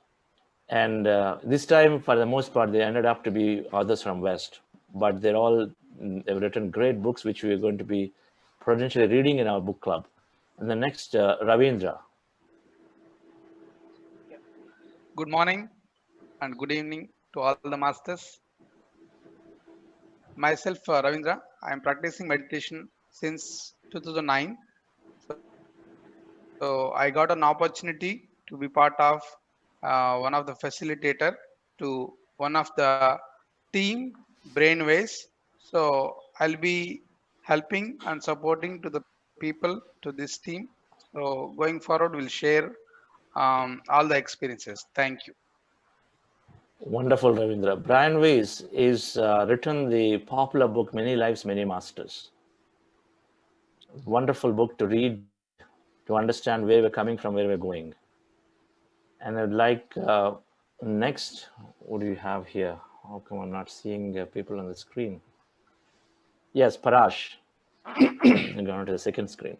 And this time, for the most part, they ended up to be authors from West. But they've written great books, which we are going to be potentially reading in our book club. And the next, Ravindra. Good morning and good evening to all the masters. Myself, Ravindra, I am practicing meditation since 2009. So I got an opportunity to be part of one of the facilitator to one of the team brainwaves. So I'll be helping and supporting to the people to this team. So going forward, we'll share all the experiences. Thank you. Wonderful, Ravindra. Brian Weiss is written the popular book Many Lives, Many Masters. Wonderful book to read, to understand where we're coming from, where we're going. And I'd like next, what do you have here? How come I'm not seeing people on the screen? Yes, Parash. I'm going to the second screen.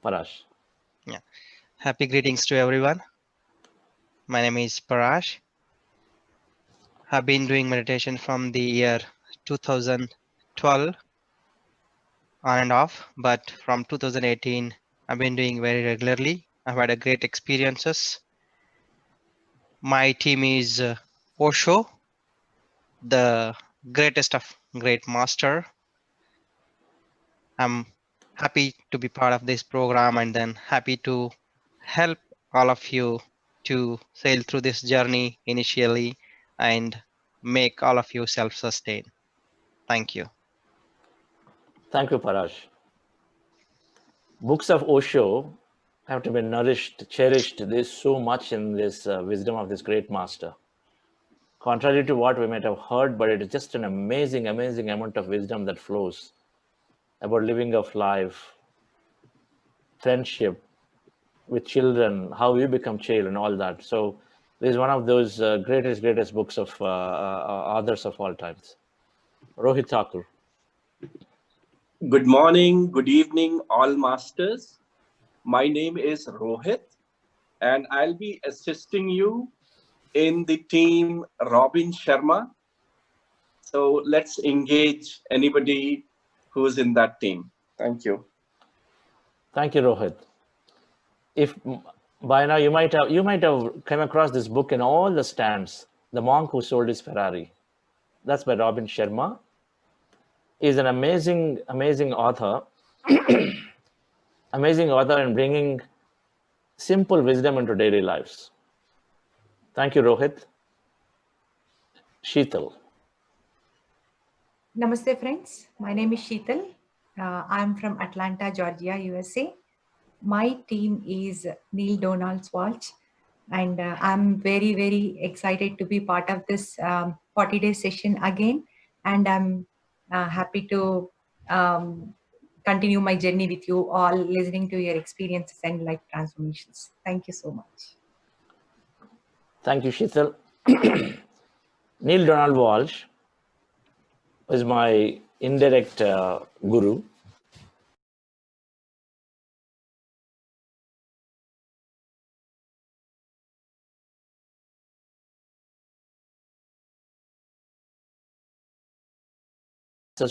Parash. Yeah. Happy greetings to everyone. My name is Parash. I've been doing meditation from the year 2012 on and off, but from 2018, I've been doing very regularly. I've had a great experiences. My team is Osho, the greatest of great master. I'm happy to be part of this program and then happy to help all of you to sail through this journey initially and make all of you self-sustain. Thank you. Thank you, Parash. Books of Osho have to be nourished, cherished. There's so much in this wisdom of this great master. Contrary to what we might have heard, but it is just an amazing, amazing amount of wisdom that flows about living of life, friendship with children, how you become child and all that. So this is one of those greatest books of authors of all times. Rohit Thakur. Good morning, good evening, all masters. My name is Rohit, and I'll be assisting you in the team Robin Sharma. So let's engage anybody who's in that team. Thank you. Thank you, Rohit. If by now you might have come across this book in all the stands, The Monk Who Sold His Ferrari. That's by Robin Sharma. He's an amazing author, amazing author in bringing simple wisdom into daily lives. Thank you, Rohit. Sheetal. Namaste, friends. My name is Sheetal. I'm from Atlanta, Georgia, USA. My team is Neil Donald's Walsh, and I'm very, very excited to be part of this 40-day session again. And I'm happy to continue my journey with you all, listening to your experiences and life transformations. Thank you so much. Thank you, Sheetal. Neil Donald Walsh is my indirect guru.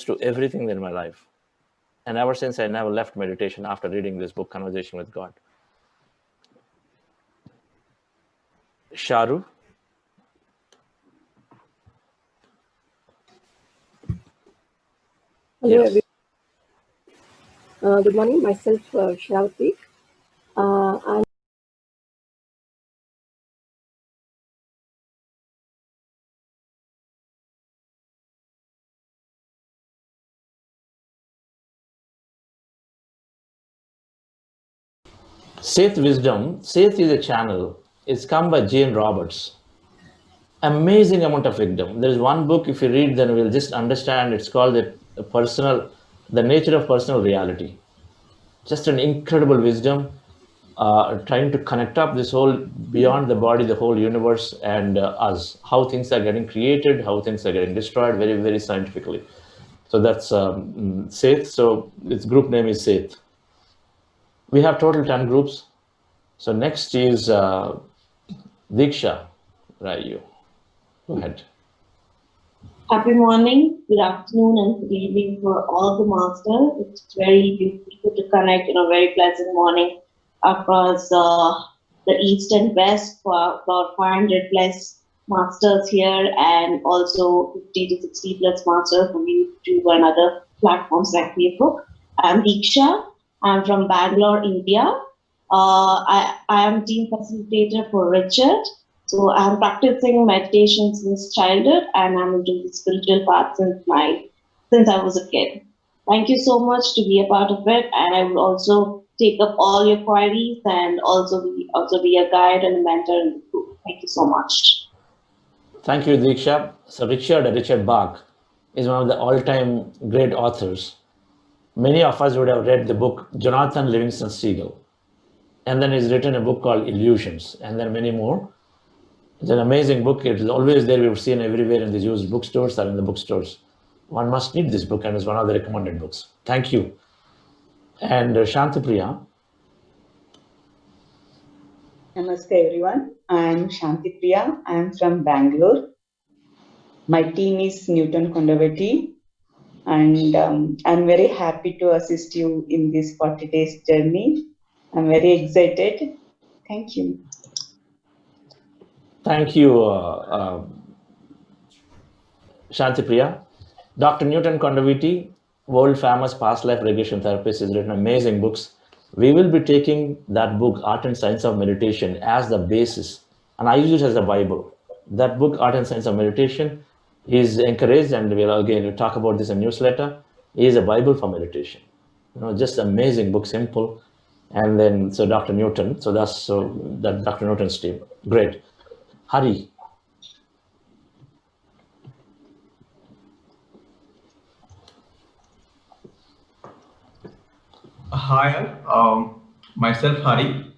To everything in my life. And ever since, I never left meditation after reading this book, Conversation with God. Sharu. Hello, Yes. everyone. Good morning. Myself, Shravati. I'm Seth Wisdom. Seth is a channel. It's come by Jane Roberts. Amazing amount of wisdom. There is one book, if you read, then we'll just understand. It's called The Nature of Personal Reality. Just an incredible wisdom. trying to connect up this whole beyond the body, the whole universe, and us, how things are getting created, how things are getting destroyed, very, very scientifically. So that's Seth. So its group name is Seth. We have total 10 groups. So next is Diksha Rayu. Go ahead. Happy morning, good afternoon, and good evening for all the masters. It's very beautiful to connect in a very pleasant morning across the east and west for about 500 plus masters here, and also 50 to 60 plus masters from YouTube and other platforms like Facebook. I'm Diksha. I'm from Bangalore, India. I am team facilitator for Richard. So I'm practicing meditation since childhood, and I'm into the spiritual path since I was a kid. Thank you so much to be a part of it, and I will also take up all your queries and also be a guide and a mentor in the group. Thank you so much. Thank you, Diksha. So Richard Bach is one of the all-time great authors. Many of us would have read the book Jonathan Livingston Seagull, and then he's written a book called Illusions, and then many more. It's an amazing book. It's always there. We've seen everywhere in the used bookstores or in the bookstores. One must read this book, and it's one of the recommended books. Thank you. And Shantipriya. Namaste everyone. I'm Shantipriya. I'm from Bangalore. My team is Newton Kondavati, and I'm very happy to assist you in this 40 days journey. I'm very excited. Thank you. Thank you, Shantipriya. Dr. Newton Kondaviti, world famous past life regression therapist, has written amazing books. We will be taking that book, Art and Science of Meditation, as the basis, and I use it as a Bible. That book, Art and Science of Meditation, is encouraged, and we'll talk about this in newsletter. Is a Bible for meditation. Just amazing book, simple. And then so Dr. Newton, so that's that Dr. Newton's team. Great. Hari. Hi, myself Hari.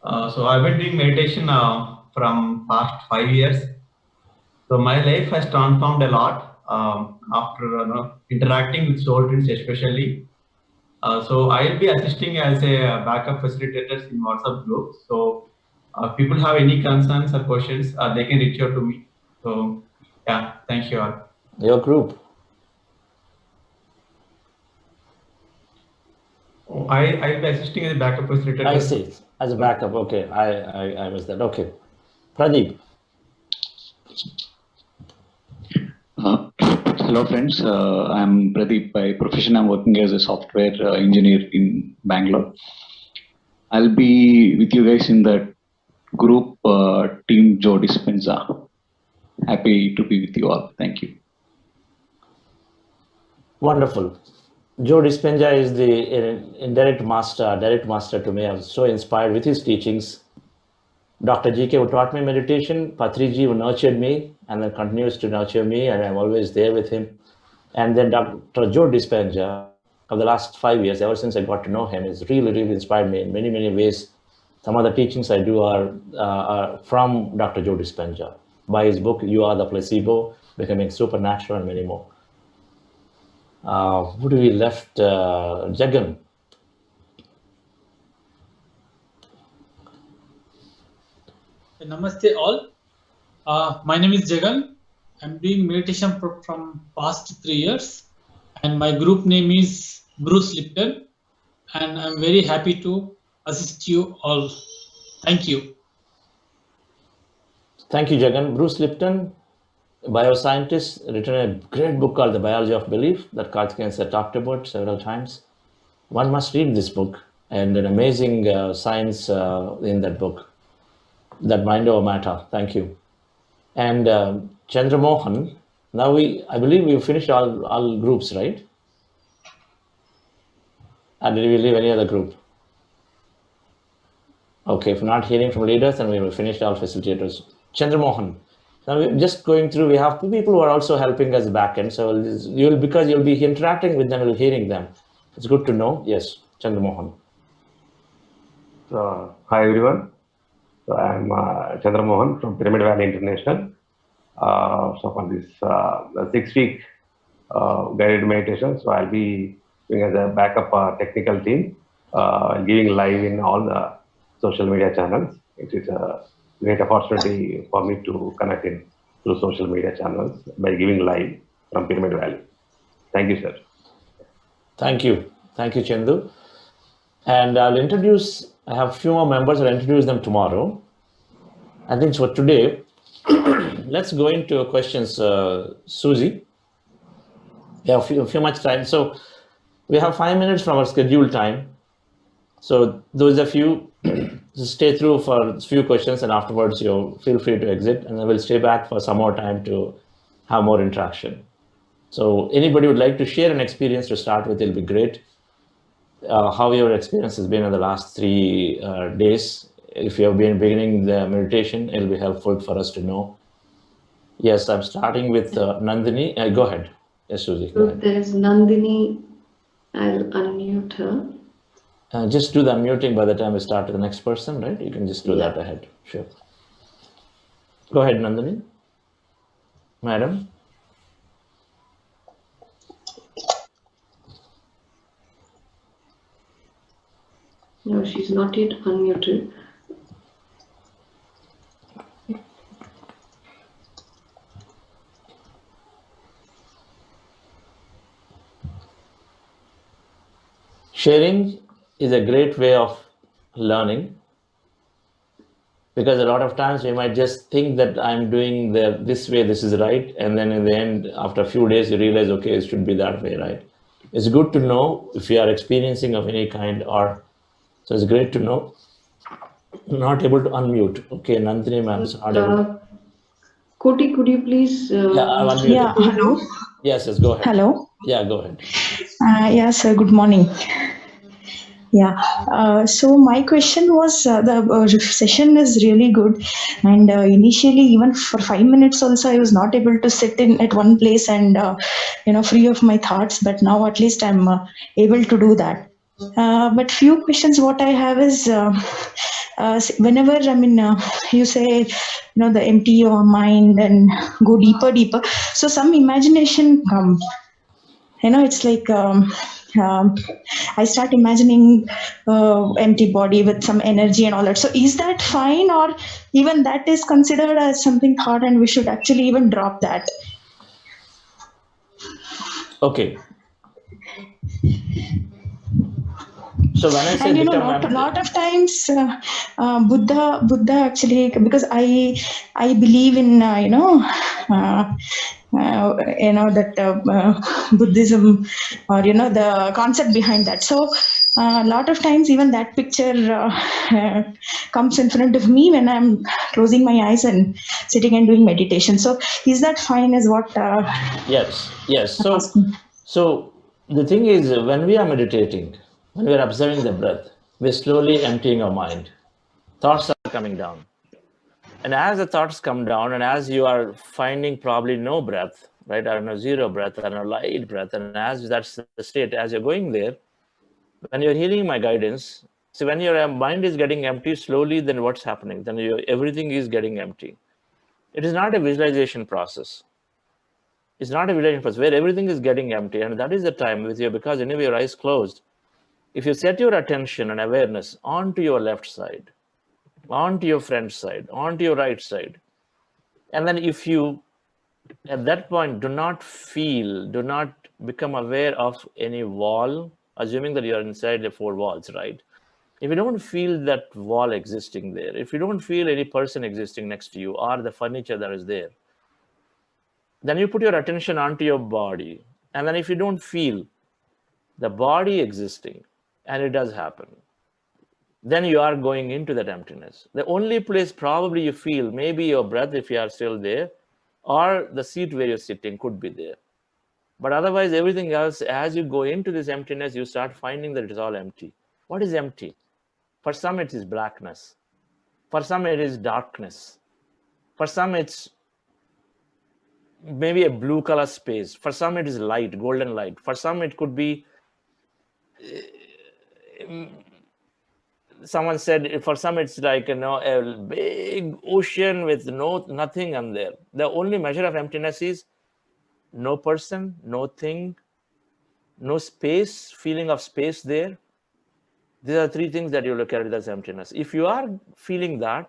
So I've been doing meditation from past 5 years. So my life has transformed a lot after interacting with soul twins, especially. So I'll be assisting as a backup facilitator in WhatsApp group. So if people have any concerns or questions, they can reach out to me. So yeah, thank you all. Your group. I'll be assisting as a backup facilitator. I see. As a backup, okay. I was that. Okay. Pradeep. Hello friends, I'm Pradeep. By profession, I'm working as a software engineer in Bangalore. I'll be with you guys in that group, Team Joe Dispenza. Happy to be with you all. Thank you. Wonderful. Joe Dispenza is the direct master to me. I was so inspired with his teachings. Dr. GK, who taught me meditation, Patriji, who nurtured me and then continues to nurture me, and I'm always there with him. And then Dr. Joe Dispenza, of the last 5 years, ever since I got to know him, has really, really inspired me in many, many ways. Some of the teachings I do are from Dr. Joe Dispenza, by his book, You Are the Placebo, Becoming Supernatural, and many more. Who do we left? Jagan. Namaste all. My name is Jagan. I'm doing meditation from past 3 years, and my group name is Bruce Lipton, and I'm very happy to assist you all. Thank you. Thank you, Jagan. Bruce Lipton, bioscientist, written a great book called The Biology of Belief that Karthikeyan sir talked about several times. One must read this book, and an amazing science in that book, that mind over matter. Thank you. And Chandra Mohan. Now I believe we've finished all groups, right? And did we leave any other group? Okay, if not hearing from leaders, then we will finish all facilitators. Chandra Mohan. Now we're just going through, we have 2 people who are also helping us back end. So because you'll be interacting with them, you'll be hearing them. It's good to know. Yes, Chandra Mohan. Hi everyone. So I'm Chandra Mohan from Pyramid Valley International. So for this 6-week guided meditation, so I'll be doing as a backup technical team, giving live in all the social media channels. It is a great opportunity for me to connect in through social media channels by giving live from Pyramid Valley. Thank you, sir. Thank you. Thank you, Chandu. And I have a few more members, I'll introduce them tomorrow. I think for today, let's go into questions, Susie. We have a few much time. So we have 5 minutes from our scheduled time. So those of you stay through for a few questions, and afterwards you feel free to exit, and I will stay back for some more time to have more interaction. So anybody would like to share an experience to start with, it'll be great. How your experience has been in the last 3 days. If you have been beginning the meditation, it'll be helpful for us to know. Yes, I'm starting with Nandini. Go ahead. Yes, Susie. So there's Nandini. I'll unmute her. Just do the unmuting by the time we start to the next person, right? You can just do that ahead. Sure. Go ahead, Nandini. Madam. No, she's not yet unmuted. Sharing is a great way of learning, because a lot of times we might just think that I'm doing this way, this is right, and then in the end, after a few days, you realize, okay, it should be that way, right? It's good to know if you are experiencing of any kind, or so it's great to know. Not able to unmute. Okay, Nandini ma'am is not able. Koti, could you please? I'm unmuted. Yeah, hello. Yes, go ahead. Hello. Yeah, go ahead. Yes, sir. Good morning. Yeah. So my question was, the session is really good, and initially, even for 5 minutes, also I was not able to sit in at one place and free of my thoughts. But now at least I'm able to do that. But few questions what I have is, whenever you say the empty your mind and go deeper. So some imagination come. It's like. I start imagining empty body with some energy and all that. So is that fine, or even that is considered as something thought and we should actually even drop that? Okay. So when I say and become lot of times Buddha actually, because I believe in that Buddhism, or the concept behind that. So a lot of times even that picture comes in front of me when I'm closing my eyes and sitting and doing meditation. So is that fine, is what yes. So the thing is, when we are meditating, when we are observing the breath, we're slowly emptying our mind. Thoughts are coming down. And as the thoughts come down, and as you are finding probably no breath, right, or no zero breath, or no light breath, and as that's the state, as you're going there, when you're hearing my guidance, so when your mind is getting empty slowly, then what's happening? Then everything is getting empty. It is not a visualization process. It's not a visualization process where everything is getting empty, and that is the time with you, because anyway your eyes closed. If you set your attention and awareness onto your left side, onto your front side, onto your right side, and then if you at that point do not become aware of any wall, assuming that you're inside the 4 walls, right? If you don't feel that wall existing there, if you don't feel any person existing next to you or the furniture that is there, then you put your attention onto your body. And then if you don't feel the body existing, and it does happen, then you are going into that emptiness. The only place probably you feel maybe your breath, if you are still there, or the seat where you're sitting could be there. But otherwise, everything else, as you go into this emptiness, you start finding that it is all empty. What is empty? For some, it is blackness. For some, it is darkness. For some, it's maybe a blue color space. For some, it is light, golden light. For some, it could be someone said for some it's like, you know, a big ocean with nothing on there. The only measure of emptiness is no person, no thing, no space, feeling of space there. These are three things that you look at as emptiness. If you are feeling that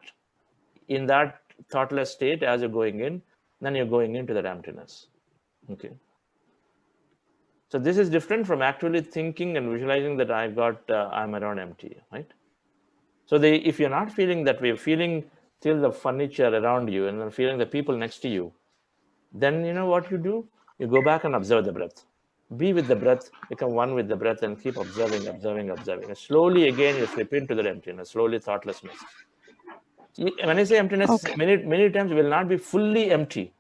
in that thoughtless state as you're going in, then you're going into that emptiness. Okay. So this is different from actually thinking and visualizing that I'm around empty, right? So if you're not feeling that way, feeling till the furniture around you and then feeling the people next to you, then you know what you do? You go back and observe the breath. Be with the breath, become one with the breath, and keep observing, observing, observing. And slowly again you slip into the emptiness, slowly thoughtlessness. When I say emptiness, many times will not be fully empty.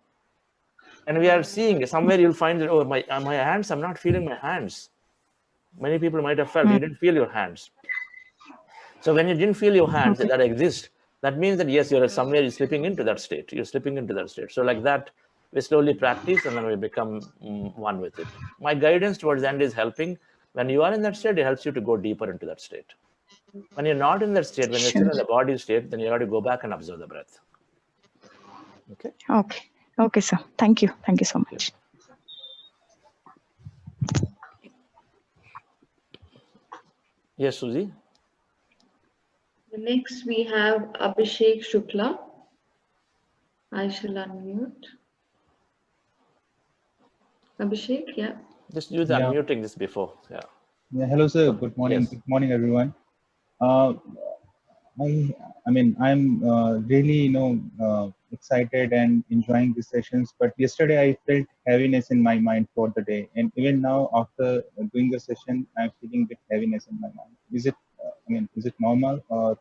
And we are seeing somewhere you'll find that, oh, my hands, I'm not feeling my hands. Many people might have felt you didn't feel your hands. So when you didn't feel your hands that exist, that means that yes, you're somewhere you're slipping into that state. You're slipping into that state. So like that, we slowly practice and then we become one with it. My guidance towards the end is helping. When you are in that state, it helps you to go deeper into that state. When you're not in that state, when you're still in the body state, then you have to go back and observe the breath. Okay. Okay, sir. Thank you. Thank you so much. Yes, Suji. Next, we have Abhishek Shukla. I shall unmute. Abhishek, yeah. Just use the unmuting this before. Yeah. Hello, sir. Good morning. Yes. Good morning, everyone. I'm really, excited and enjoying these sessions. But yesterday I felt heaviness in my mind for the day, and even now after doing the session, I'm feeling a bit heaviness in my mind. Is it? Is it normal or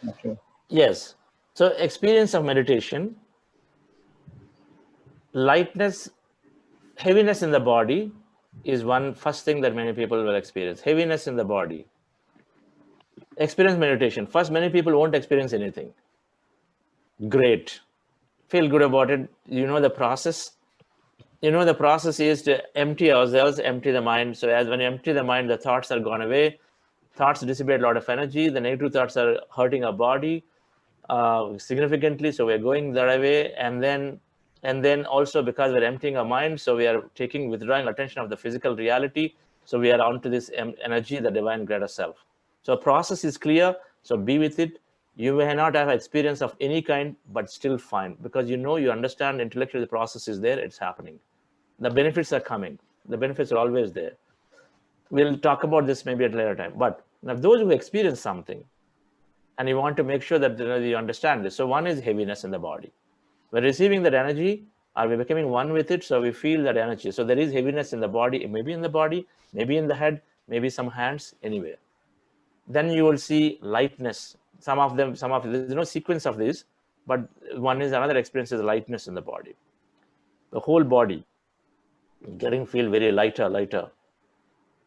not sure? Yes. So experience of meditation, lightness, heaviness in the body is one first thing that many people will experience. Heaviness in the body. Experience meditation. First, many people won't experience anything. Great. Feel good about it. You know the process. You know the process is to empty ourselves, empty the mind. So as when you empty the mind, the thoughts are gone away. Thoughts dissipate a lot of energy. The negative thoughts are hurting our body significantly. So we're going that way. And then also because we're emptying our mind, so we are withdrawing attention of the physical reality. So we are onto this energy, the divine greater self. So process is clear. So be with it. You may not have experience of any kind, but still fine, because you understand intellectually the process is there, it's happening. The benefits are coming. The benefits are always there. We'll talk about this maybe at a later time. But now those who experience something, and you want to make sure that you understand this. So one is heaviness in the body. We're receiving that energy, are we becoming one with it? So we feel that energy. So there is heaviness in the body, maybe in the body, maybe in the head, maybe some hands, anywhere. Then you will see lightness. There's no sequence of this, but another experience is lightness in the body. The whole body feel very lighter,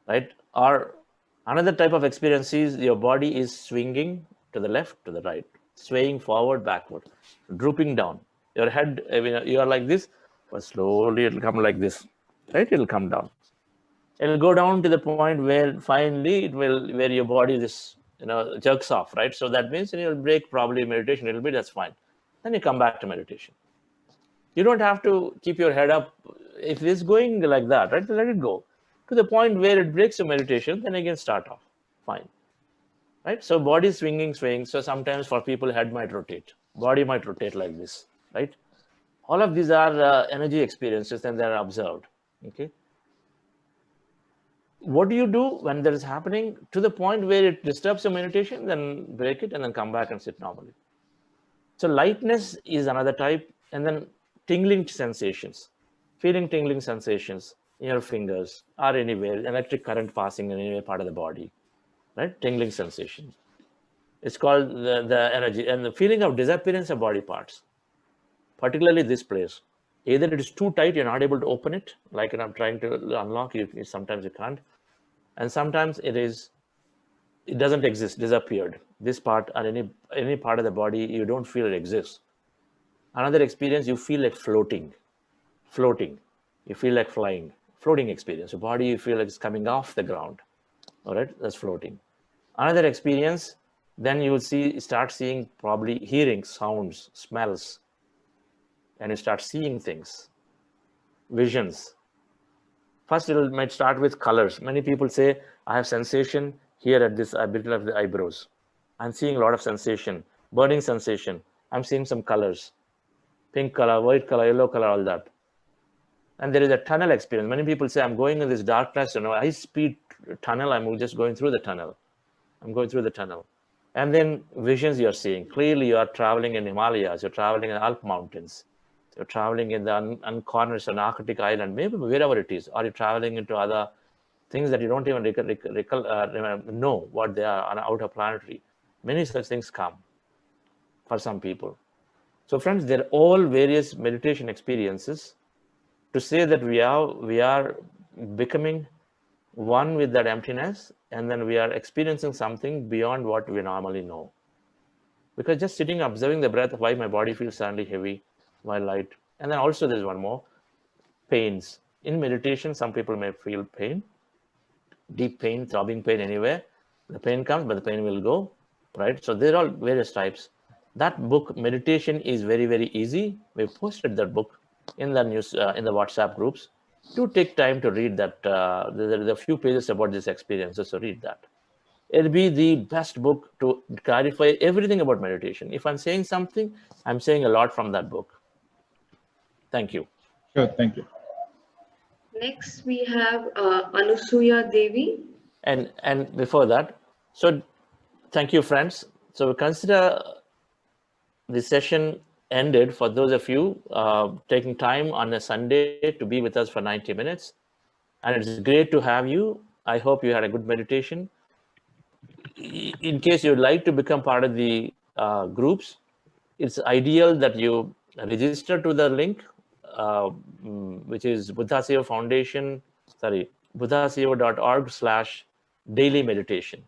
right? Or another type of experience is your body is swinging to the left, to the right, swaying forward, backward, drooping down. Your head, you are like this, but slowly it'll come like this, right? It'll come down. It'll go down to the point where finally where your body jerks off, right? So that means you'll break probably meditation a little bit, that's fine. Then you come back to meditation. You don't have to keep your head up. If it's going like that, right, let it go to the point where it breaks your meditation, then again start off, fine, right? So body swinging. So sometimes for people, head might rotate, body might rotate like this, right? All of these are energy experiences and they're observed, okay? What do you do when that is happening to the point where it disturbs your meditation? Then break it and then come back and sit normally. So lightness is another type, and then tingling sensations, feeling tingling sensations in your fingers or anywhere, electric current passing in any part of the body, right? Tingling sensations. It's called the energy and the feeling of disappearance of body parts, particularly this place. Either it is too tight, you're not able to open it, like when I'm trying to unlock it, sometimes you can't. And sometimes it doesn't exist, disappeared. This part or any part of the body, you don't feel it exists. Another experience, you feel like floating. You feel like flying, floating experience. Your body, you feel like it's coming off the ground. All right, that's floating. Another experience, then you will start seeing, probably hearing sounds, smells, and you start seeing things, visions. First, it might start with colors. Many people say, I have sensation here at this bit of the eyebrows. I'm seeing a lot of sensation, burning sensation. I'm seeing some colors, pink color, white color, yellow color, all that. And there is a tunnel experience. Many people say, I'm going in this darkness, high-speed tunnel. I'm just going through the tunnel. I'm going through the tunnel. And then visions you're seeing. Clearly, you are traveling in Himalayas. You're traveling in Alp Mountains. You're traveling in the corners of an Arctic island, maybe wherever it is. Or you're traveling into other things that you don't even know what they are on outer planetary. Many such things come for some people. So friends, they're all various meditation experiences to say that we are becoming one with that emptiness, and then we are experiencing something beyond what we normally know. Because just sitting, observing the breath, why my body feels suddenly heavy, why light. And then also there's one more, pains. In meditation, some people may feel pain, deep pain, throbbing pain anywhere. The pain comes, but the pain will go, right? So there are various types. That book, Meditation, is very, very easy. We've posted that book in the news, in the WhatsApp groups. Do take time to read that. There are a few pages about this experience, so read that. It'll be the best book to clarify everything about meditation. If I'm saying something, I'm saying a lot from that book. Thank you. Sure, thank you. Next, we have Anusuya Devi. And before that, so thank you, friends. So we consider the session ended for those of you taking time on a Sunday to be with us for 90 minutes. And it's great to have you. I hope you had a good meditation. In case you'd like to become part of the groups, it's ideal that you register to the link, which is Buddhaseva Foundation, buddhaseva.org/daily meditation.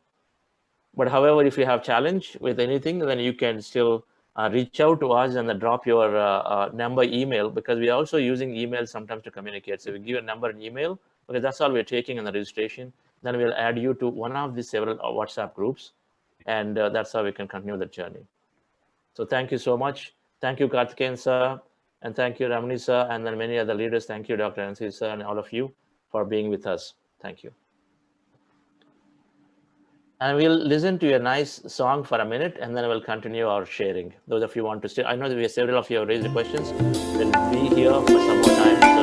But however, if you have challenge with anything, then you can still reach out to us and then drop your number, email, because we are also using email sometimes to communicate. So we give a number and email, because that's all we're taking in the registration. Then we'll add you to one of the several WhatsApp groups, and that's how we can continue the journey. So thank you so much. Thank you, Karthikeyan sir, and thank you, Ramani sir, and then many other leaders. Thank you, Dr. Nancy sir, and all of you for being with us. Thank you. And we'll listen to a nice song for a minute, and then we'll continue our sharing. Those of you who want to stay, I know that we have several of you have raised the questions. We'll be here for some more time.